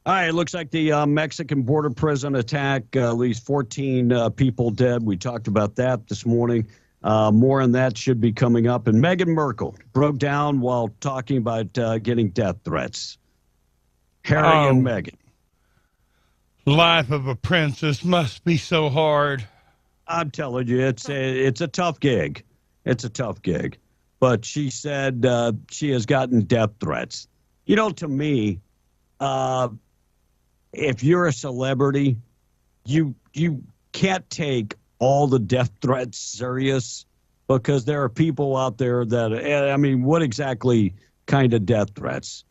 All right, it looks like the Mexican border prison attack, at least 14 people dead. We talked about that this morning. More on that should be coming up. And Meghan Markle broke down while talking about getting death threats. Harry and Meghan. Life of a princess must be so hard. I'm telling you, it's a tough gig. It's a tough gig. But she said she has gotten death threats. You know, to me, if you're a celebrity, you can't take all the death threats serious because there are people out there that, I mean, what exactly kind of death threats?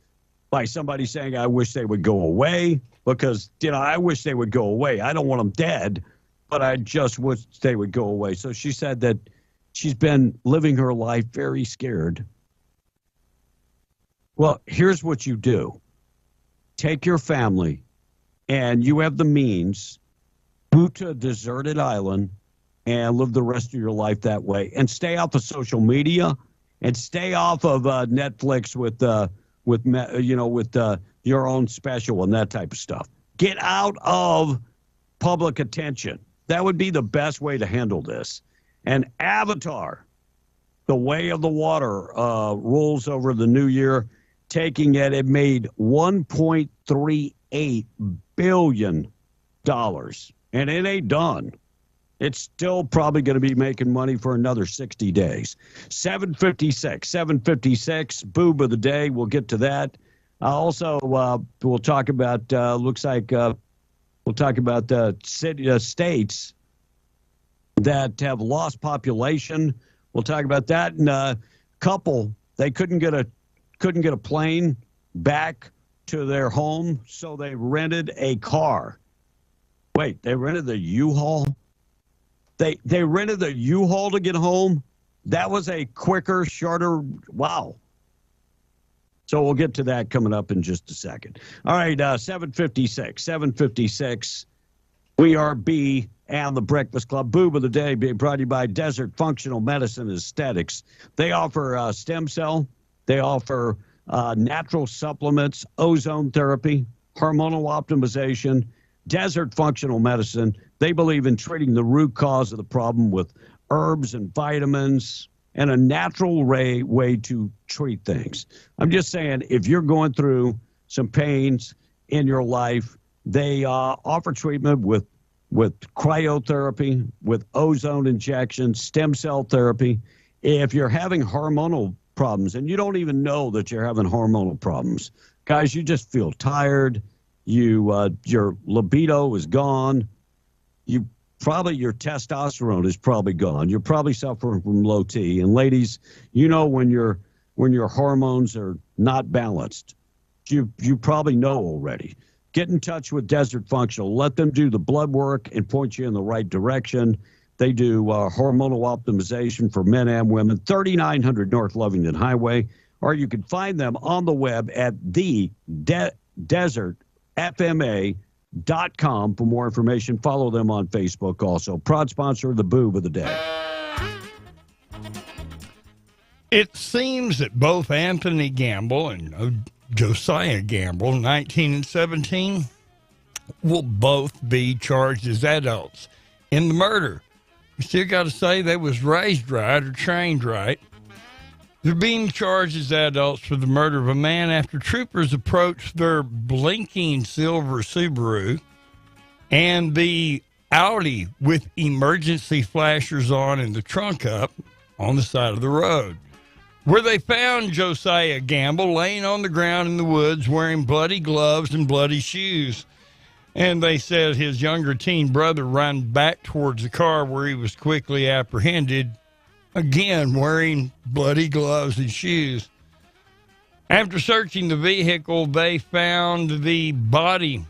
Like somebody saying, I wish they would go away because, I wish they would go away. I don't want them dead, but I just wish they would go away. So she said that she's been living her life very scared. Well, here's what you do. Take your family and you have the means, move to a deserted island and live the rest of your life that way, and stay off of social media and stay off of Netflix with your own special and that type of stuff. Get out of public attention. That would be the best way to handle this. And Avatar, The Way of the Water, rolls over the new year, taking it. It made $1.38 billion. And it ain't done. It's still probably going to be making money for another 60 days. 756, Boob of the Day. We'll get to that. Also, we'll talk about, we'll talk about states that have lost population. We'll talk about that. And a couple, they couldn't get a plane back to their home, so they rented a car. Wait, they rented the U-Haul? They rented the U-Haul to get home? That was a quicker, shorter, wow. So we'll get to that coming up in just a second. All right, 756. We are B and the Breakfast Club. Boob of the Day being brought to you by Desert Functional Medicine Aesthetics. They offer stem cell. They offer natural supplements, ozone therapy, hormonal optimization, Desert Functional Medicine. They believe in treating the root cause of the problem with herbs and vitamins and a natural way to treat things. I'm just saying, if you're going through some pains in your life, they offer treatment with cryotherapy, with ozone injections, stem cell therapy. If you're having hormonal problems and you don't even know that you're having hormonal problems, guys, you just feel tired. Your libido is gone. Your testosterone is probably gone. You're probably suffering from low T. And ladies, you know when your hormones are not balanced. You probably know already. Get in touch with Desert Functional. Let them do the blood work and point you in the right direction. They do hormonal optimization for men and women. 3900 North Lovington Highway. Or you can find them on the web at desertfma.com for more information. Follow them on Facebook also. Proud sponsor of the Boob of the Day. It seems that both Anthony Gamble and Josiah Gamble, 19 and 17, will both be charged as adults in the murder. You still got to say they was raised right or trained right. They're being charged as adults for the murder of a man after troopers approached their blinking silver Subaru and the Audi with emergency flashers on and the trunk up on the side of the road, where they found Josiah Gamble laying on the ground in the woods wearing bloody gloves and bloody shoes. And they said his younger teen brother ran back towards the car where he was quickly apprehended, again wearing bloody gloves and shoes. After searching the vehicle, they found the body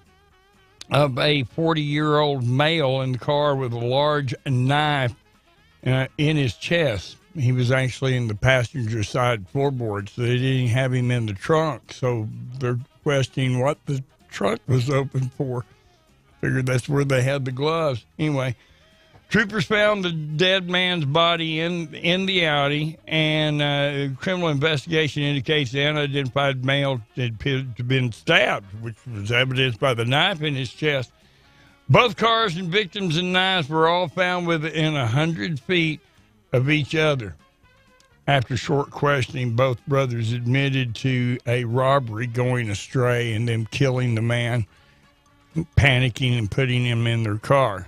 of a 40-year-old male in the car with a large knife in his chest. He was actually in the passenger side floorboard, so they didn't have him in the trunk. So they're questioning what the trunk was open for. Figured that's where they had the gloves. Anyway, troopers found the dead man's body in the Audi, and criminal investigation indicates the unidentified male had appeared to have been stabbed, which was evidenced by the knife in his chest. Both cars and victims and knives were all found within 100 feet of each other. After short questioning, both brothers admitted to a robbery going astray and them killing the man, panicking and putting him in their car.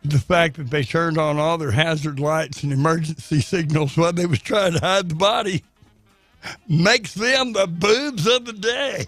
The fact that they turned on all their hazard lights and emergency signals while they was trying to hide the body makes them the boobs of the day.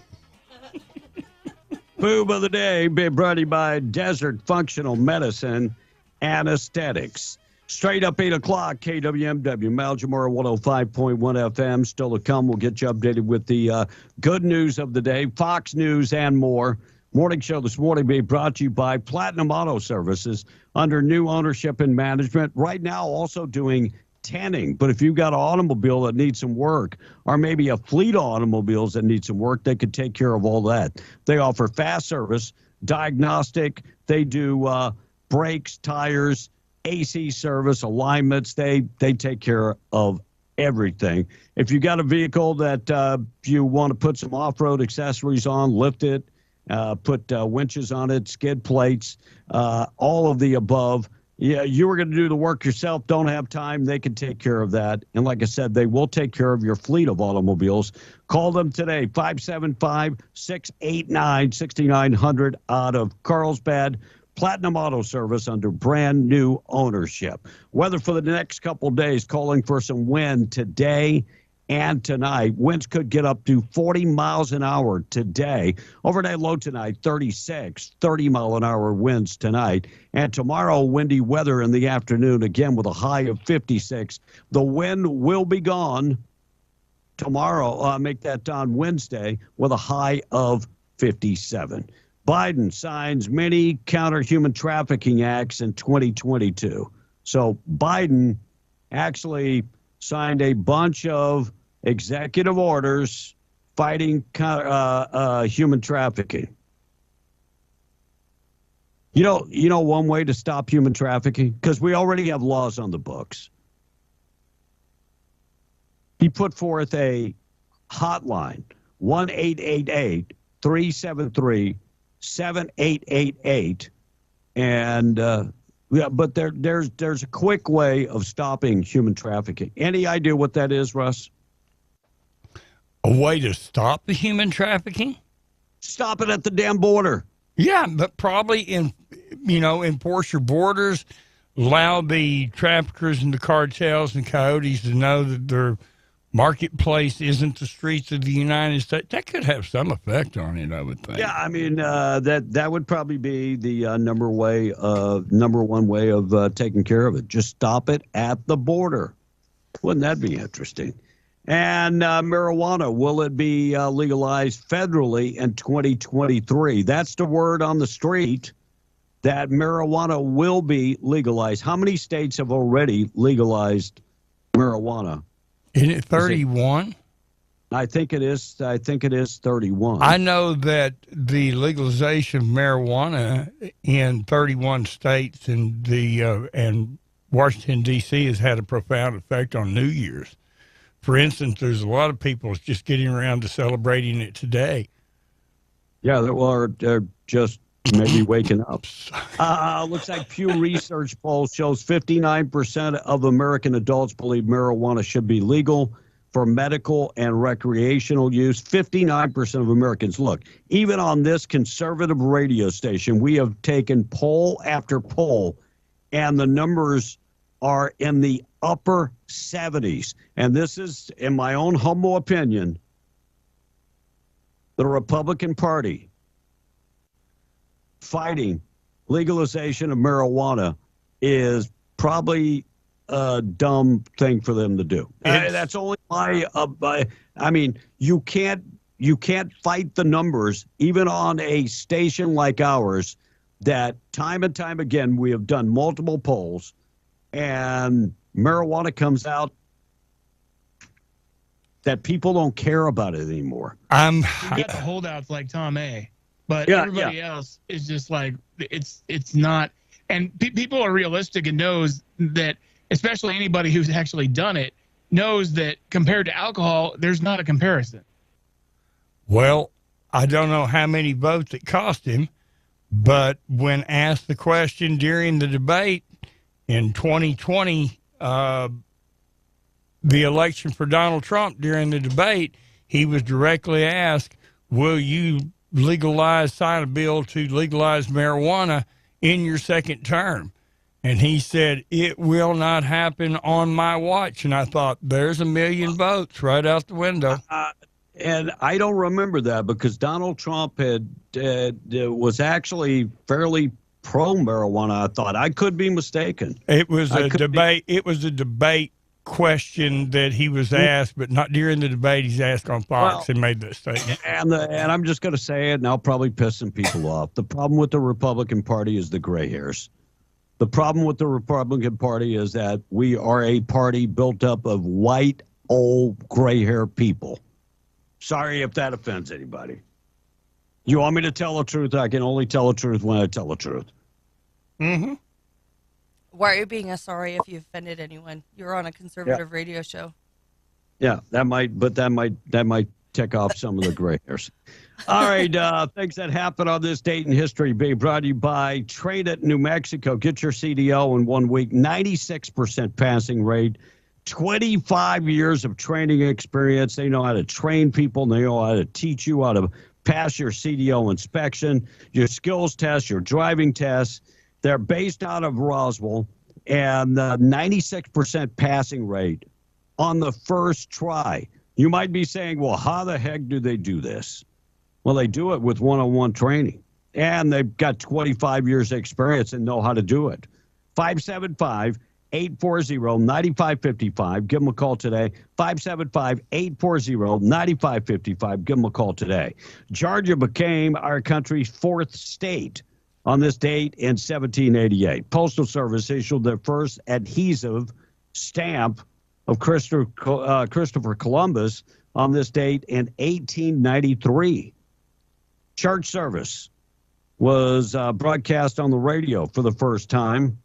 Boob of the Day being brought to you by Desert Functional Medicine and Aesthetics. Straight up 8 o'clock, KWMW, Maljamora 105.1 FM. Still to come. We'll get you updated with the good news of the day, Fox News, and more. Morning show this morning being brought to you by Platinum Auto Services under new ownership and management. Right now also doing tanning. But if you've got an automobile that needs some work, or maybe a fleet of automobiles that need some work, they could take care of all that. They offer fast service, diagnostic. They do brakes, tires, AC service, alignments. They take care of everything. If you got a vehicle that you want to put some off-road accessories on, lift it, put winches on it, skid plates, all of the above, Yeah, you were going to do the work yourself, don't have time, they can take care of that. And like I said, they will take care of your fleet of automobiles. Call them today, 575-689-6900 out of Carlsbad. Platinum Auto Service under brand new ownership. Weather for the next couple days, calling for some wind today and tonight. Winds could get up to 40 miles an hour today. Overnight low tonight, 36, 30-mile-an-hour winds tonight. And tomorrow, windy weather in the afternoon, again with a high of 56. The wind will be gone tomorrow. Make that on Wednesday with a high of 57. Biden signs many counter-human trafficking acts in 2022. So Biden actually signed a bunch of executive orders fighting human trafficking. You know one way to stop human trafficking? Because we already have laws on the books. He put forth a hotline, 1-888-373-7888. And yeah, but there's a quick way of stopping human trafficking. Any idea what that is, Russ? A way to stop the human trafficking? Stop it at the damn border. Yeah, but probably enforce your borders, allow the traffickers and the cartels and coyotes to know that their marketplace isn't the streets of the United States. That could have some effect on it, I would think. Yeah, I mean that would probably be the number one way of taking care of it. Just stop it at the border. Wouldn't that be interesting? And marijuana, will it be legalized federally in 2023? That's the word on the street, that marijuana will be legalized. How many states have already legalized marijuana? Isn't it 31? I think it is 31. I know that the legalization of marijuana in 31 states and Washington, D.C. has had a profound effect on New Year's. For instance, there's a lot of people just getting around to celebrating it today. Yeah, they're just maybe waking up. Looks like Pew Research poll shows 59% of American adults believe marijuana should be legal for medical and recreational use. 59% of Americans. Look, even on this conservative radio station, we have taken poll after poll, and the numbers are in the upper 70s. And this is, in my own humble opinion, the Republican Party fighting legalization of marijuana is probably a dumb thing for them to do. That's only my. I mean, you can't fight the numbers, even on a station like ours, that time and time again we have done multiple polls, and marijuana comes out that people don't care about it anymore. You got the holdouts like Tom A. But everybody else is just like, it's not. And people are realistic and knows that, especially anybody who's actually done it, knows that compared to alcohol, there's not a comparison. Well, I don't know how many votes it cost him, but when asked the question during the debate in 2020, the election for Donald Trump, during the debate, he was directly asked, will you sign a bill to legalize marijuana in your second term? And he said, it will not happen on my watch. And I thought, there's 1 million votes right out the window. And I don't remember that, because Donald Trump was actually fairly pro marijuana. I thought. I could be mistaken. It was a debate. It was a debate question that he was asked, but not during the debate. He's asked on Fox and made that statement. And I'm just going to say it, and I'll probably piss some people off. The problem with the Republican Party is the gray hairs. The problem with the Republican Party is that we are a party built up of white, old, gray-haired people. Sorry if that offends anybody. You want me to tell the truth? I can only tell the truth when I tell the truth. Mm-hmm. Why are you being sorry if you offended anyone? You're on a conservative radio show. Yeah, that might take off some of the gray hairs. All right, things that happened on this date in history being brought to you by Train at New Mexico. Get your CDL in 1 week, 96% passing rate, 25 years of training experience. They know how to train people. They know how to teach you how to pass your CDL inspection, your skills test, your driving tests. They're based out of Roswell, and 96% passing rate on the first try. You might be saying, well, how the heck do they do this? Well, they do it with one-on-one training, and they've got 25 years of experience and know how to do it. 575-840-9555. Give them a call today. 575-840-9555. Give them a call today. Georgia became our country's 4th state on this date in 1788. Postal Service issued their first adhesive stamp of Christopher Columbus on this date in 1893. Church service was broadcast on the radio for the first time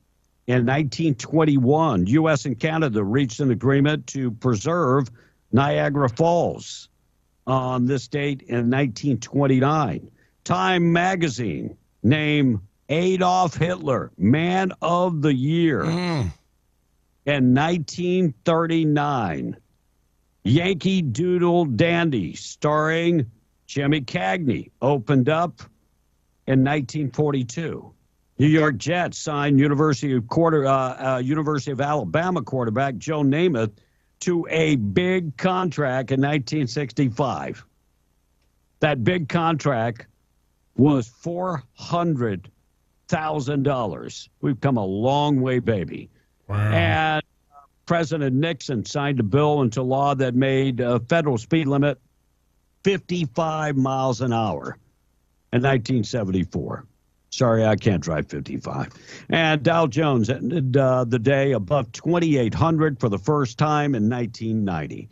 in 1921. U.S. and Canada reached an agreement to preserve Niagara Falls on this date in 1929. Time magazine named Adolf Hitler Man of the Year in 1939. Yankee Doodle Dandy starring Jimmy Cagney opened up in 1942. New York Jets signed University of Alabama quarterback Joe Namath to a big contract in 1965. That big contract was $400,000. We've come a long way, baby. Wow. And President Nixon signed a bill into law that made a federal speed limit 55 miles an hour in 1974. Sorry, I can't drive 55. And Dow Jones ended the day above 2,800 for the first time in 1990.